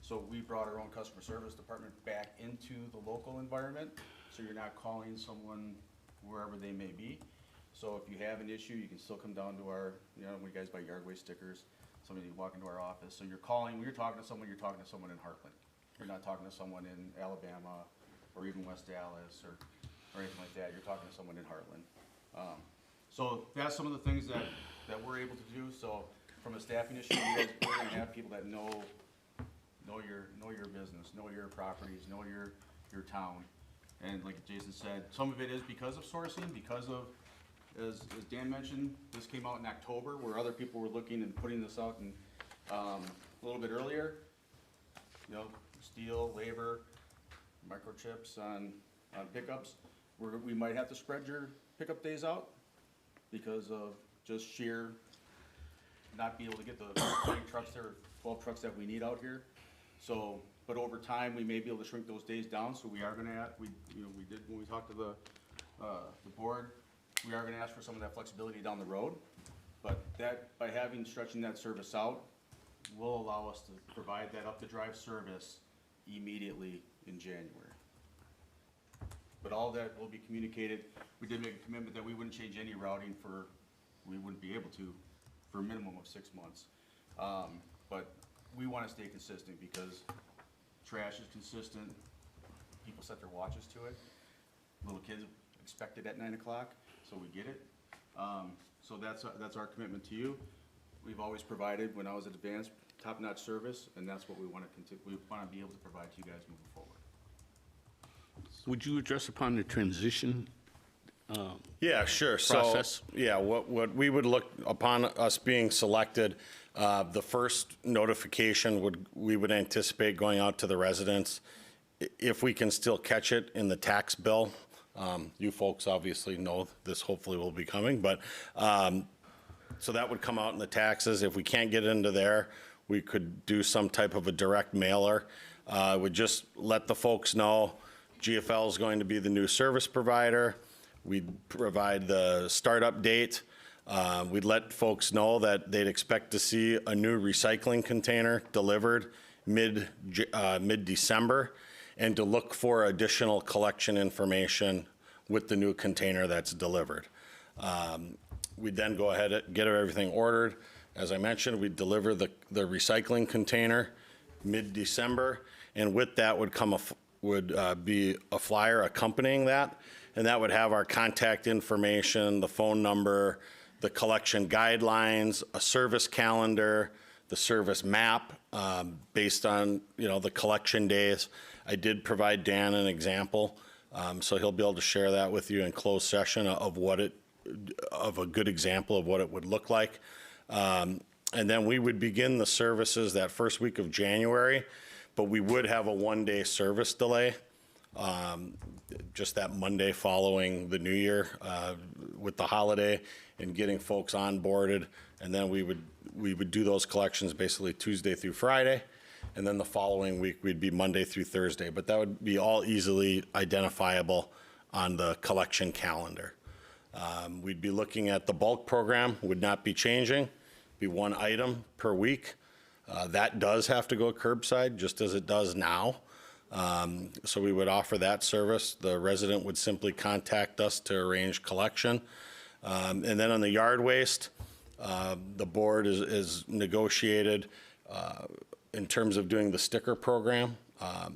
So we brought our own customer service department back into the local environment. So you're not calling someone wherever they may be. So if you have an issue, you can still come down to our, when you guys buy yard waste stickers, somebody walk into our office. So you're calling, when you're talking to someone in Heartland. You're not talking to someone in Alabama or even West Dallas or anything like that. You're talking to someone in Heartland. So that's some of the things that we're able to do. So from a staffing issue, we're going to have people that know your business, know your properties, know your town. And like Jason said, some of it is because of sourcing, because of, as Dan mentioned, this came out in October where other people were looking and putting this out in, a little bit earlier. Steel, labor, microchips on pickups. We might have to spread your pickup days out because of just sheer not be able to get the 20 trucks there, 12 trucks that we need out here. So, but over time, we may be able to shrink those days down. So we are going to, we did when we talked to the board, we are going to ask for some of that flexibility down the road. But that, by stretching that service out, will allow us to provide that up the drive service immediately in January. But all that will be communicated. We did make a commitment that we wouldn't change any routing we wouldn't be able to, for a minimum of 6 months. But we want to stay consistent because trash is consistent. People set their watches to it. Little kids expect it at 9 o'clock, so we get it. So that's our commitment to you. We've always provided, when I was at Advance, top-notch service, and that's what we want to continue. We want to be able to provide to you guys moving forward. Would you address upon the transition? Yeah, sure. Process? So, yeah, what we would look upon us being selected, the first notification we would anticipate going out to the residents, if we can still catch it in the tax bill. You folks obviously know this hopefully will be coming, but so that would come out in the taxes. If we can't get into there, we could do some type of a direct mailer. Would just let the folks know GFL is going to be the new service provider. We'd provide the startup date. We'd let folks know that they'd expect to see a new recycling container delivered mid-December, and to look for additional collection information with the new container that's delivered. We'd then go ahead and get everything ordered. As I mentioned, we'd deliver the recycling container mid-December, and with that would come be a flyer accompanying that, and that would have our contact information, the phone number, the collection guidelines, a service calendar, the service map based on the collection days. I did provide Dan an example, so he'll be able to share that with you in closed session of a good example of what it would look like. And then we would begin the services that first week of January, but we would have a one-day service delay, just that Monday following the new year with the holiday and getting folks onboarded. And then we would do those collections basically Tuesday through Friday. And then the following week, we'd be Monday through Thursday. But that would be all easily identifiable on the collection calendar. We'd be looking at the bulk program, would not be changing, be one item per week. That does have to go curbside, just as it does now. So we would offer that service. The resident would simply contact us to arrange collection. And then on the yard waste, the board is negotiated in terms of doing the sticker program.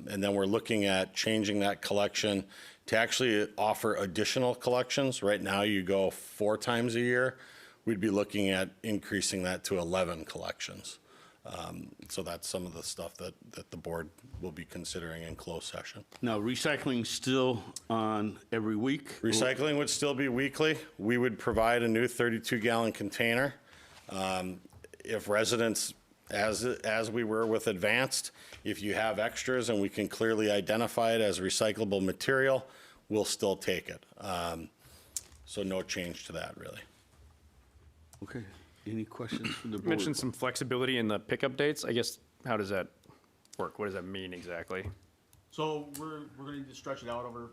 And then we're looking at changing that collection to actually offer additional collections. Right now you go 4 times a year. We'd be looking at increasing that to 11 collections. So that's some of the stuff that the board will be considering in closed session. Now, recycling still on every week? Recycling would still be weekly. We would provide a new 32-gallon container. If residents, as we were with Advanced, if you have extras and we can clearly identify it as recyclable material, we'll still take it. So no change to that, really. Okay. Any questions from the board? You mentioned some flexibility in the pickup dates. I guess, how does that work? What does that mean exactly? So we're gonna need to stretch it out over,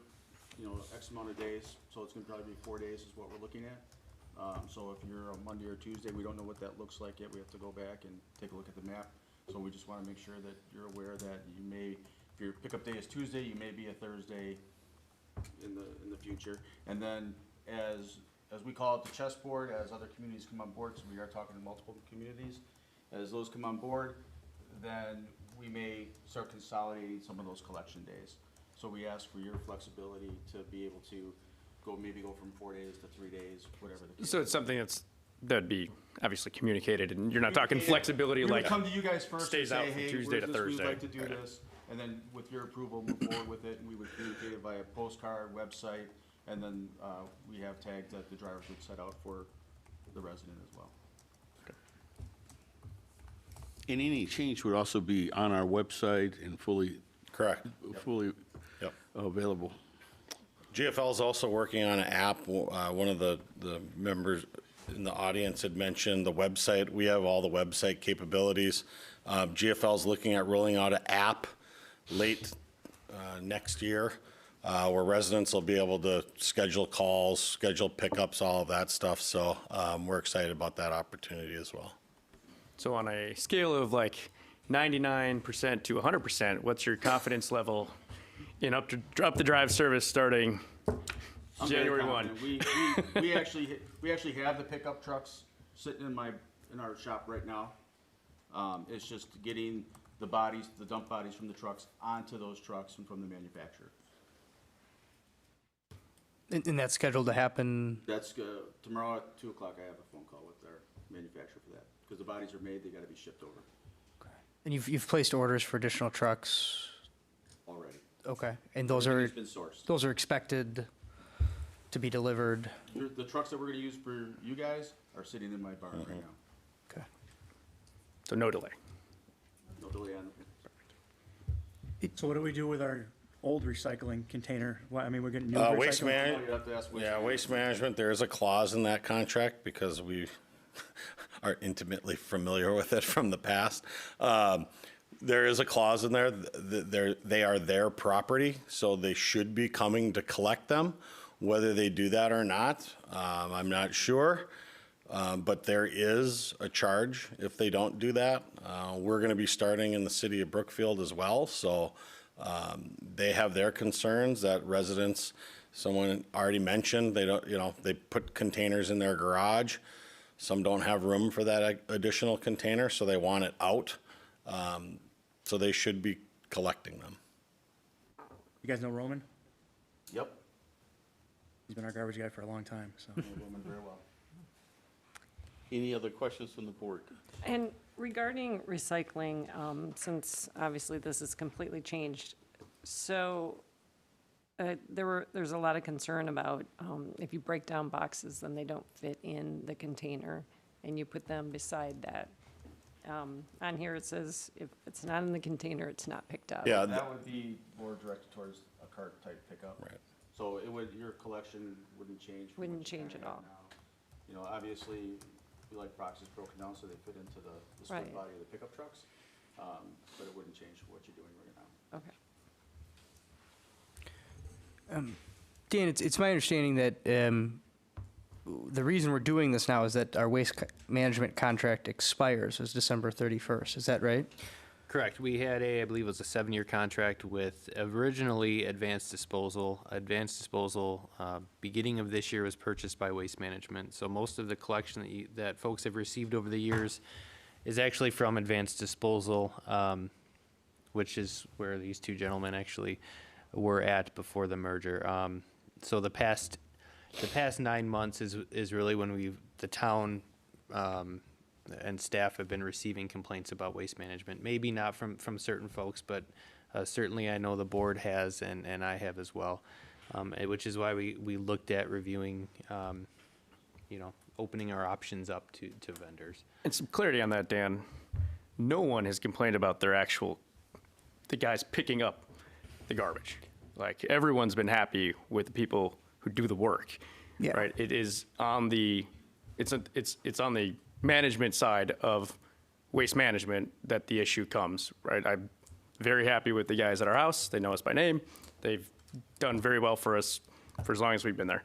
X amount of days. So it's gonna probably be 4 days is what we're looking at. So if you're on Monday or Tuesday, we don't know what that looks like yet. We have to go back and take a look at the map. So we just wanna make sure that you're aware that you may, if your pickup day is Tuesday, you may be a Thursday in the future. And then as we call it the chessboard, as other communities come on board, so we are talking to multiple communities, as those come on board, then we may start consolidating some of those collection days. So we ask for your flexibility to be able to maybe go from 4 days to 3 days, whatever the case. So it's something that'd be obviously communicated, and you're not talking flexibility We like would come to you guys first and stays out say, from hey, Tuesday we're to this, we'd Thursday. like to do this, and then with your approval, move forward with it, and we would communicate it via postcard, website, and then we have tagged that the drivers would set out for the resident as well. And any change would also be on our website and fully Yep. available. GFL is also working on an app. One of the members in the audience had mentioned the website. We have all the website capabilities. GFL is looking at rolling out an app late next year where residents will be able to schedule calls, schedule pickups, all of that stuff. So we're excited about that opportunity as well. So on a scale of like 99% to 100%, what's your confidence level in up the drive service starting I'm very January 1? confident. We actually have the pickup trucks sitting in our shop right now. It's just getting the dump bodies from the trucks onto those trucks and from the manufacturer. And that's scheduled to happen? That's tomorrow at 2 o'clock. I have a phone call with our manufacturer for that because the bodies are made. They got to be shipped over And you've placed orders for additional trucks? already. Okay, and those are, Everything's been sourced. those are expected to be delivered? The trucks that we're going to use for you guys are sitting in my barn right now. Okay. So no delay. No delay on the. So what do we do with our old recycling container? We're getting new Waste recycling. management. You have to ask Waste management. There is a clause in that contract because we are intimately familiar with it from the past. There is a clause in there. They are their property, so they should be coming to collect them. Whether they do that or not, I'm not sure. But there is a charge if they don't do that. We're going to be starting in the city of Brookfield as well, so they have their concerns that residents, someone already mentioned, they don't, they put containers in their garage. Some don't have room for that additional container, so they want it out. So they should be collecting them. You guys know Roman? Yep. He's been our garbage guy for a long time, so. Roman very well. Any other questions from the board? And regarding recycling, since obviously this is completely changed, so there's a lot of concern about if you break down boxes, then they don't fit in the container, and you put them beside that. On here it says if it's not in the container, it's not picked up. Yeah. That would be more directed towards a cart type pickup. Right. So it would, your collection wouldn't change. from Wouldn't what you change have at all. now. You know, obviously, we like boxes broken down so they fit into the split Right. body of the pickup trucks. But it wouldn't change what you're doing right now. Okay. Dan, it's my understanding that the reason we're doing this now is that our waste management contract expires as December 31st. Is that right? Correct. We had I believe it was a 7-year contract with originally Advanced Disposal. Advanced Disposal, beginning of this year, was purchased by Waste Management. So most of the collection that folks have received over the years is actually from Advanced Disposal, which is where these two gentlemen actually were at before the merger. So the past 9 months is really when the town and staff have been receiving complaints about waste management. Maybe not from certain folks, but certainly I know the board has, and I have as well, which is why we looked at reviewing, opening our options up to vendors. And some clarity on that, Dan. No one has complained about the guys picking up the garbage. Like, everyone's been happy with the people who do the work. Yeah. Right? It is on the, it's on the management side of waste management that the issue comes, right? I'm very happy with the guys at our house. They know us by name. They've done very well for us for as long as we've been there.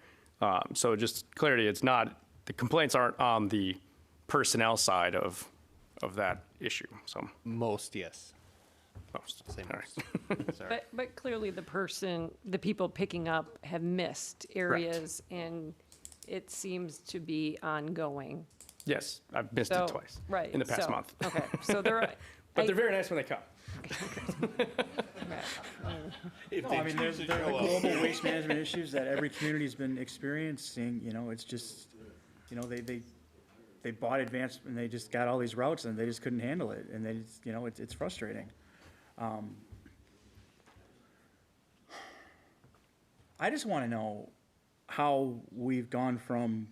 So just clarity, the complaints aren't on the personnel side of that issue, so. Most, yes. Most. Say All most. Sorry. But clearly the people picking up have missed areas, and it seems to be ongoing. Yes, I've missed it twice. Right. In the past month. Okay, so they're. But they're very nice when they come. No, I mean, there's global waste management issues that every community's been experiencing, it's just, they bought Advanced and they just got all these routes and they just couldn't handle it, and they just, it's frustrating. I just want to know how we've gone from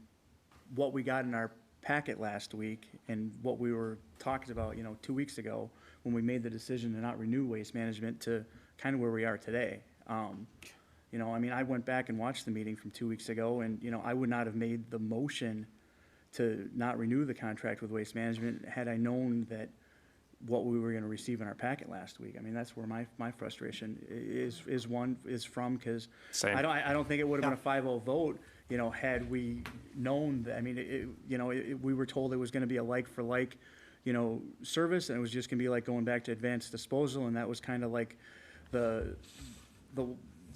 what we got in our packet last week and what we were talking about, 2 weeks ago when we made the decision to not renew waste management to kind of where we are today. I went back and watched the meeting from 2 weeks ago, and, I would not have made the motion to not renew the contract with waste management had I known that what we were going to receive in our packet last week. I mean, that's where my frustration is from, because Same. I don't think it would have been a 5-0 vote, had we known that. I mean, we were told it was going to be a like for like, service, and it was just going to be like going back to Advanced Disposal, and that was kind of like the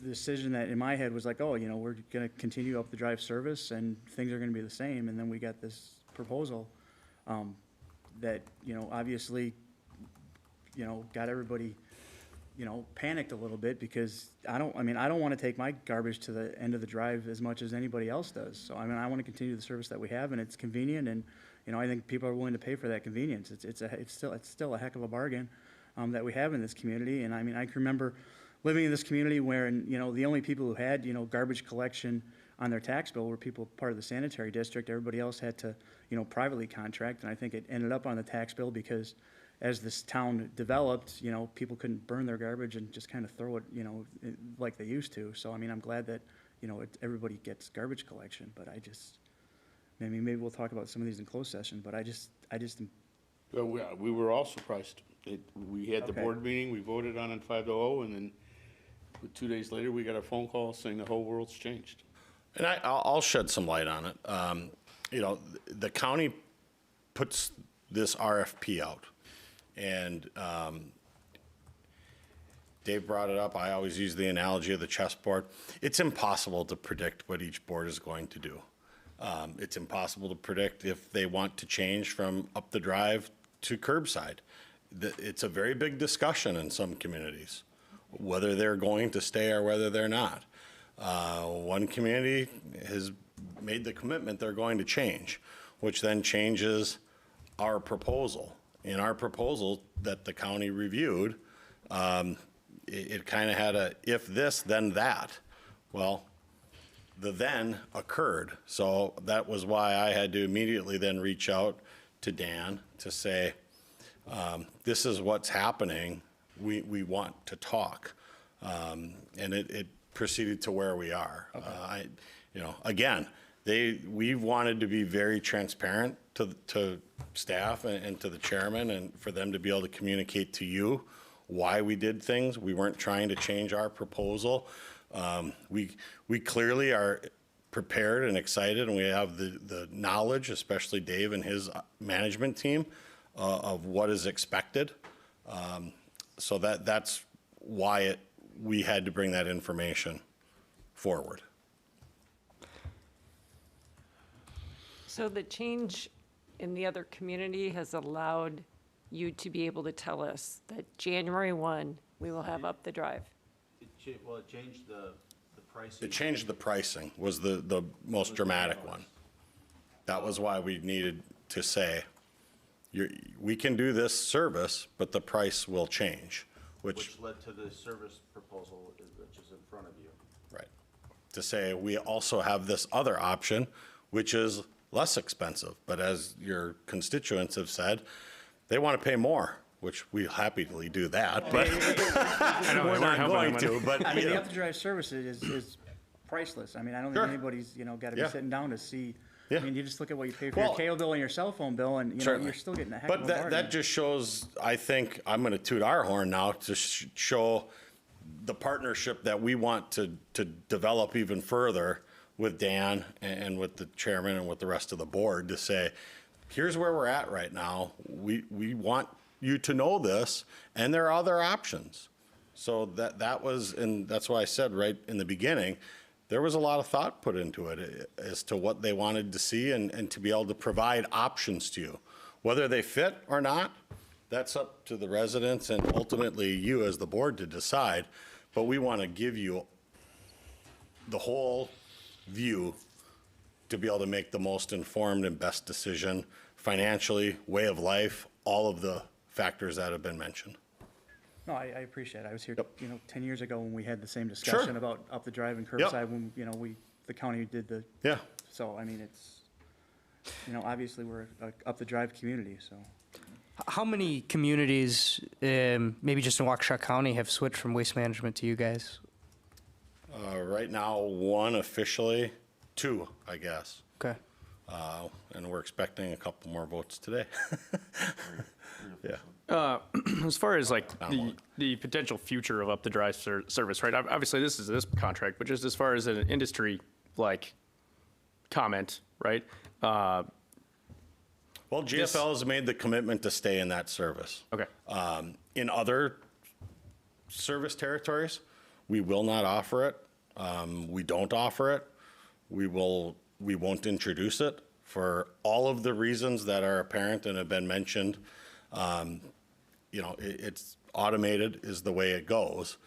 decision that in my head was like, oh, we're going to continue up the drive service and things are going to be the same. And then we got this proposal that, obviously, got everybody, panicked a little bit, because I don't want to take my garbage to the end of the drive as much as anybody else does. So, I want to continue the service that we have, and it's convenient, and, I think people are willing to pay for that convenience. It's still a heck of a bargain that we have in this community. And I can remember living in this community where, the only people who had, garbage collection on their tax bill were people part of the sanitary district. Everybody else had to, privately contract. And I think it ended up on the tax bill because as this town developed, people couldn't burn their garbage and just kind of throw it, like they used to. So, I'm glad that, everybody gets garbage collection, but maybe we'll talk about some of these in closed session, but I just. Well, we were all surprised. We had the Okay. board meeting, we voted on it 5-0, and then 2 days later, we got a phone call saying the whole world's changed. And I'll shed some light on it. the county puts this RFP out, and Dave brought it up. I always use the analogy of the chessboard. It's impossible to predict what each board is going to do. It's impossible to predict if they want to change from up the drive to curbside. It's a very big discussion in some communities, whether they're going to stay or whether they're not. One community has made the commitment they're going to change, which then changes our proposal. In our proposal that the county reviewed, it kind of had a if this, then that. Well, the then occurred. So that was why I had to immediately then reach out to Dan to say, this is what's happening. We want to talk. And it proceeded to where we are. Okay. Again, we've wanted to be very transparent to staff and to the chairman, and for them to be able to communicate to you why we did things. We weren't trying to change our proposal. We clearly are prepared and excited, and we have the knowledge, especially Dave and his management team, of what is expected. So that's why we had to bring that information forward. So the change in the other community has allowed you to be able to tell us that January 1, we will have up the drive. It changed the pricing. It changed the pricing, was the most dramatic one. That was why we needed to say, we can do this service, but the price will change, which led to the service proposal, which is in front of you. Right. To say, we also have this other option, which is less expensive. But as your constituents have said, they want to pay more, which we happily do that, but we're not going to. But I mean, the up-the-drive service is priceless. I mean, I don't think anybody's, got to be sitting down to see. I mean, you just look at what you pay for your cable bill and your cell phone bill, and you're still getting a heck of a bargain. But that just shows, I think, I'm going to toot our horn now to show the partnership that we want to develop even further with Dan and with the chairman and with the rest of the board, to say, here's where we're at right now. We want you to know this, and there are other options. So that was, and that's why I said right in the beginning, there was a lot of thought put into it as to what they wanted to see and to be able to provide options to you. Whether they fit or not, that's up to the residents and ultimately you as the board to decide. But we want to give you the whole view to be able to make the most informed and best decision financially, way of life, all of the factors that have been mentioned. No, I appreciate it. I was here, 10 years ago when we had the same discussion about up the drive and curbside when, the county did the. Yeah. So, I mean, it's, obviously we're a up the drive community, so. How many communities, maybe just in Waukesha County, have switched from waste management to you guys? Right now, one officially, two, I guess. Okay. And we're expecting a couple more votes today. Yeah. As far as like the potential future of up the drive service, right? Obviously, this is this contract, but just as far as an industry like comment, right? Well, GFL has made the commitment to stay in that service. Okay. In other service territories, we will not offer it. We don't offer it. We won't introduce it for all of the reasons that are apparent and have been mentioned. It's automated is the way it goes.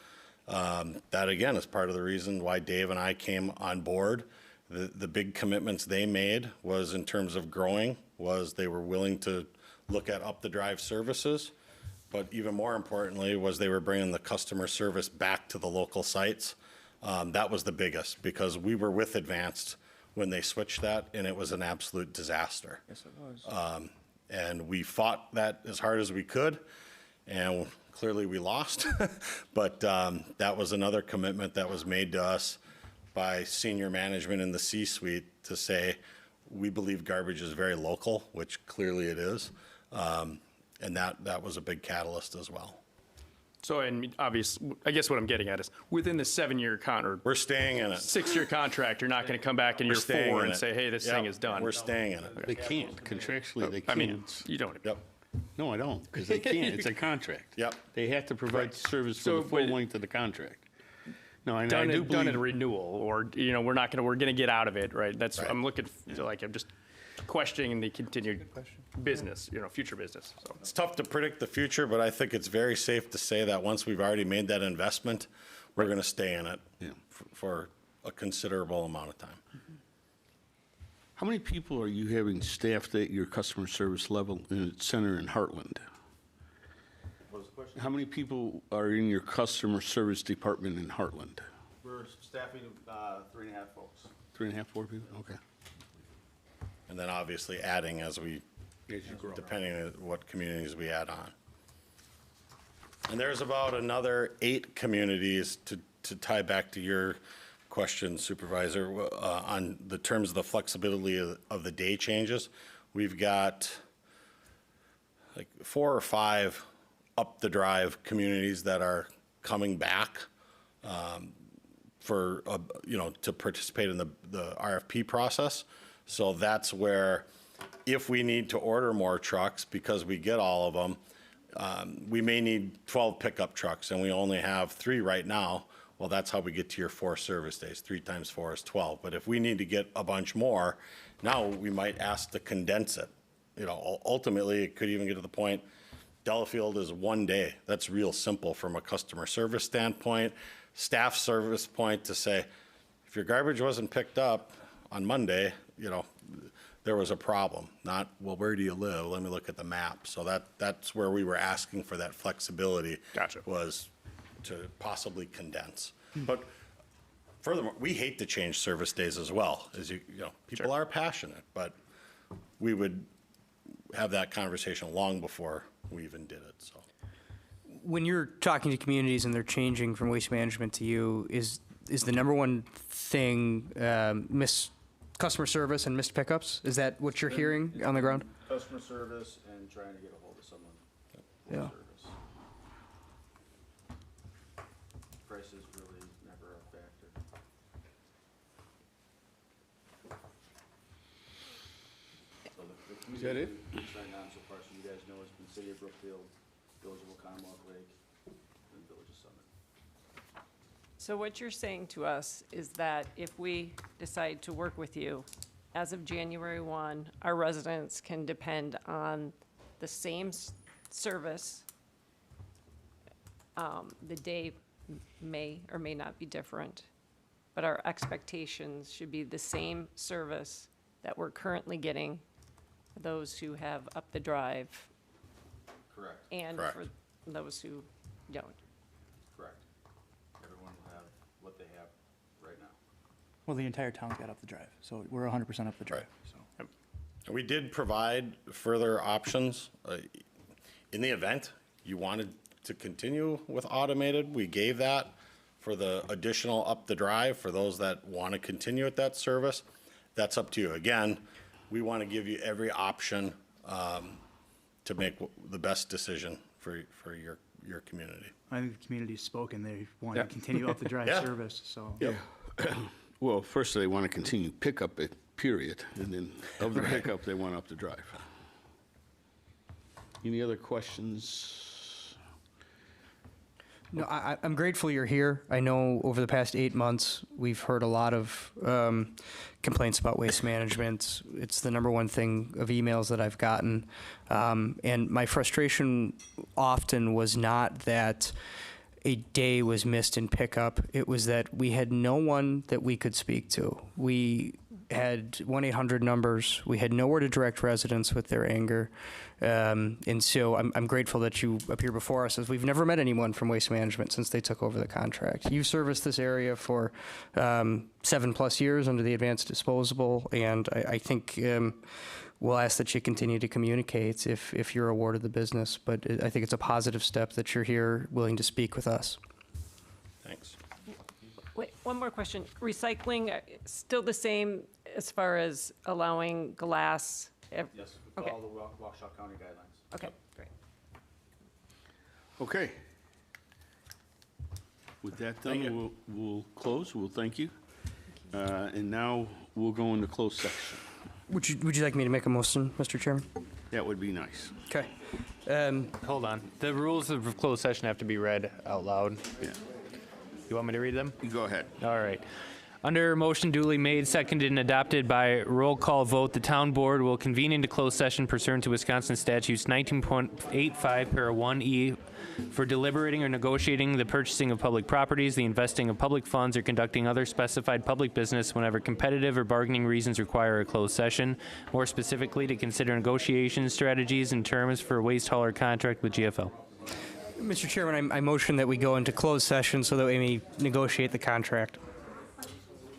That again is part of the reason why Dave and I came on board. The big commitments they made was in terms of growing, was they were willing to look at up the drive services, but even more importantly was they were bringing the customer service back to the local sites. That was the biggest, because we were with Advanced when they switched that, and it was an absolute disaster. Yes, it was. And we fought that as hard as we could, and clearly we lost. But that was another commitment that was made to us by senior management in the C-suite to say, we believe garbage is very local, which clearly it is. And that was a big catalyst as well. So, and obviously, I guess what I'm getting at is within the 7-year or We're staying in it. 6-year contract, you're not going to come back in year staying 4 in and it. say, hey, this Yep, thing is done. We're staying in it. They can't, contractually, they I can't. mean, you don't. Yep. No, I don't, because they can't, it's a contract. Yep. They have to provide service for So, the full but- length of the contract. No, and I Done do at, done at a believe, renewal, or, we're going to get out of it, right? That's, I'm looking, I'm just questioning the continued business, future business, so. It's tough to predict the future, but I think it's very safe to say that once we've already made that investment, we're going to stay in it for a considerable amount of time. how many people are you having staffed at your customer service level in the center in Heartland? What was the question? How many people are in your customer service department in Heartland? We're staffing 3.5 folks. 3.5, 4 people? Okay. And then obviously adding as we, depending on what communities we add on. And there's about another 8 communities to tie back to your question, Supervisor, on the terms of the flexibility of the day changes. We've got like 4 or 5 up the drive communities that are coming back for, to participate in the RFP process. So that's where, if we need to order more trucks, because we get all of them, we may need 12 pickup trucks, and we only have 3 right now. Well, that's how we get to your 4 service days. 3 times 4 is 12. But if we need to get a bunch more, now we might ask to condense it. Ultimately, it could even get to the point, Delafield is 1 day. That's real simple from a customer service standpoint, staff service point, to say, if your garbage wasn't picked up on Monday, there was a problem. Not, well, where do you live? Let me look at the map. So that's where we were asking for that flexibility. Gotcha. Was to possibly condense. But furthermore, we hate to change service days as well. As people are passionate, but we would have that conversation long before we even did it, so. When you're talking to communities and they're changing from waste management to you, is the number one thing customer service and missed pickups? Is that what you're hearing on the ground? Customer service and trying to get a hold of someone for Yeah. service. Price is really never a factor. So the Is that it? community signed on so far, so you guys know, it's been City of Brookfield, Village of Waconomowoc Lake, and Village of Summit. So what you're saying to us is that if we decide to work with you, as of January 1, our residents can depend on the same service. The day may or may not be different, but our expectations should be the same service that we're currently getting for those who have up the drive Correct. and Correct. for those who don't. Correct. Everyone will have what they have right now. Well, the entire town's got up the drive, so we're 100% up the drive, so. We did provide further options. In the event you wanted to continue with automated, we gave that for the additional up the drive for those that want to continue with that service. That's up to you. Again, we want to give you every option to make the best decision for your community. I think the community's spoken, they want to continue up the drive Yeah. service, so. Yeah. Well, first they want to continue pickup it, period, and then of the pickup, they want up the drive. Any other questions? No, I'm grateful you're here. I know over the past 8 months, we've heard a lot of complaints about waste management. It's the number one thing of emails that I've gotten. And my frustration often was not that a day was missed in pickup. It was that we had no one that we could speak to. We had 1-800 numbers. We had nowhere to direct residents with their anger. And so I'm grateful that you appear before us, as we've never met anyone from Waste Management since they took over the contract. You've serviced this area for 7+ years under the advanced disposable, and I think we'll ask that you continue to communicate if you're awarded the business. But I think it's a positive step that you're here willing to speak with us. Thanks. Wait, one more question. Recycling, still the same as far as allowing glass? Yes, we Okay. follow the Washoe County guidelines. Okay, great. Okay. With that done, we'll close. We'll thank you. And now we'll go into closed section. Would you like me to make a motion, Mr. Chairman? That would be nice. Okay. Hold on. The rules of closed session have to be read out loud. Yeah. You want me to read them? You go ahead. All right. Under motion duly made, seconded, and adopted by roll call vote, the town board will convene into closed session pursuant to Wisconsin statutes 19.85 para 1E for deliberating or negotiating the purchasing of public properties, the investing of public funds, or conducting other specified public business whenever competitive or bargaining reasons require a closed session, more specifically to consider negotiation strategies and terms for a waste hauler contract with GFL. Mr. Chairman, I motion that we go into closed session so that we may negotiate the contract.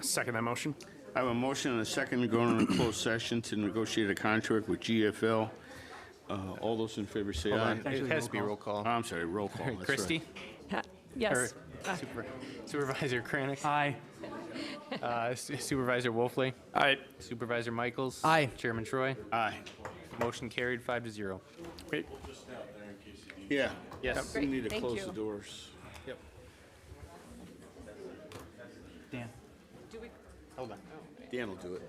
Second that motion. I have a motion and a second to go into closed session to negotiate a contract with GFL. All those in favor say aye. It has to be roll call. I'm sorry, roll call. That's right. Christie? Yes. Supervisor Kranek? Aye. Supervisor Wolfley? Aye. Supervisor Michaels? Aye. Chairman Troy? Aye. Motion carried 5-0. Wait. Yeah. Yes. We need to Thank close you. the doors. Yep. Dan. Hold on. Dan will do it.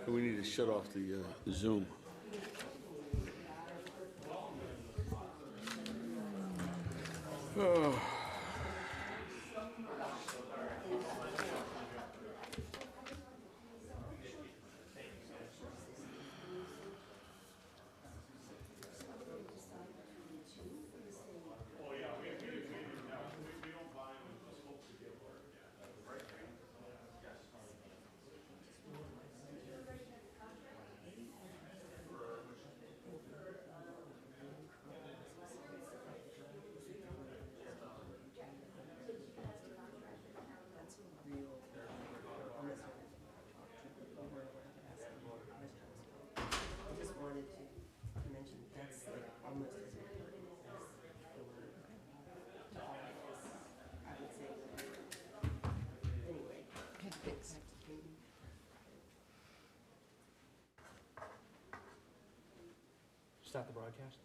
We need to shut off the Zoom. I just wanted to mention that's like almost as important as the word to all of us. I would say. Anyway. Thanks. Stop the broadcast?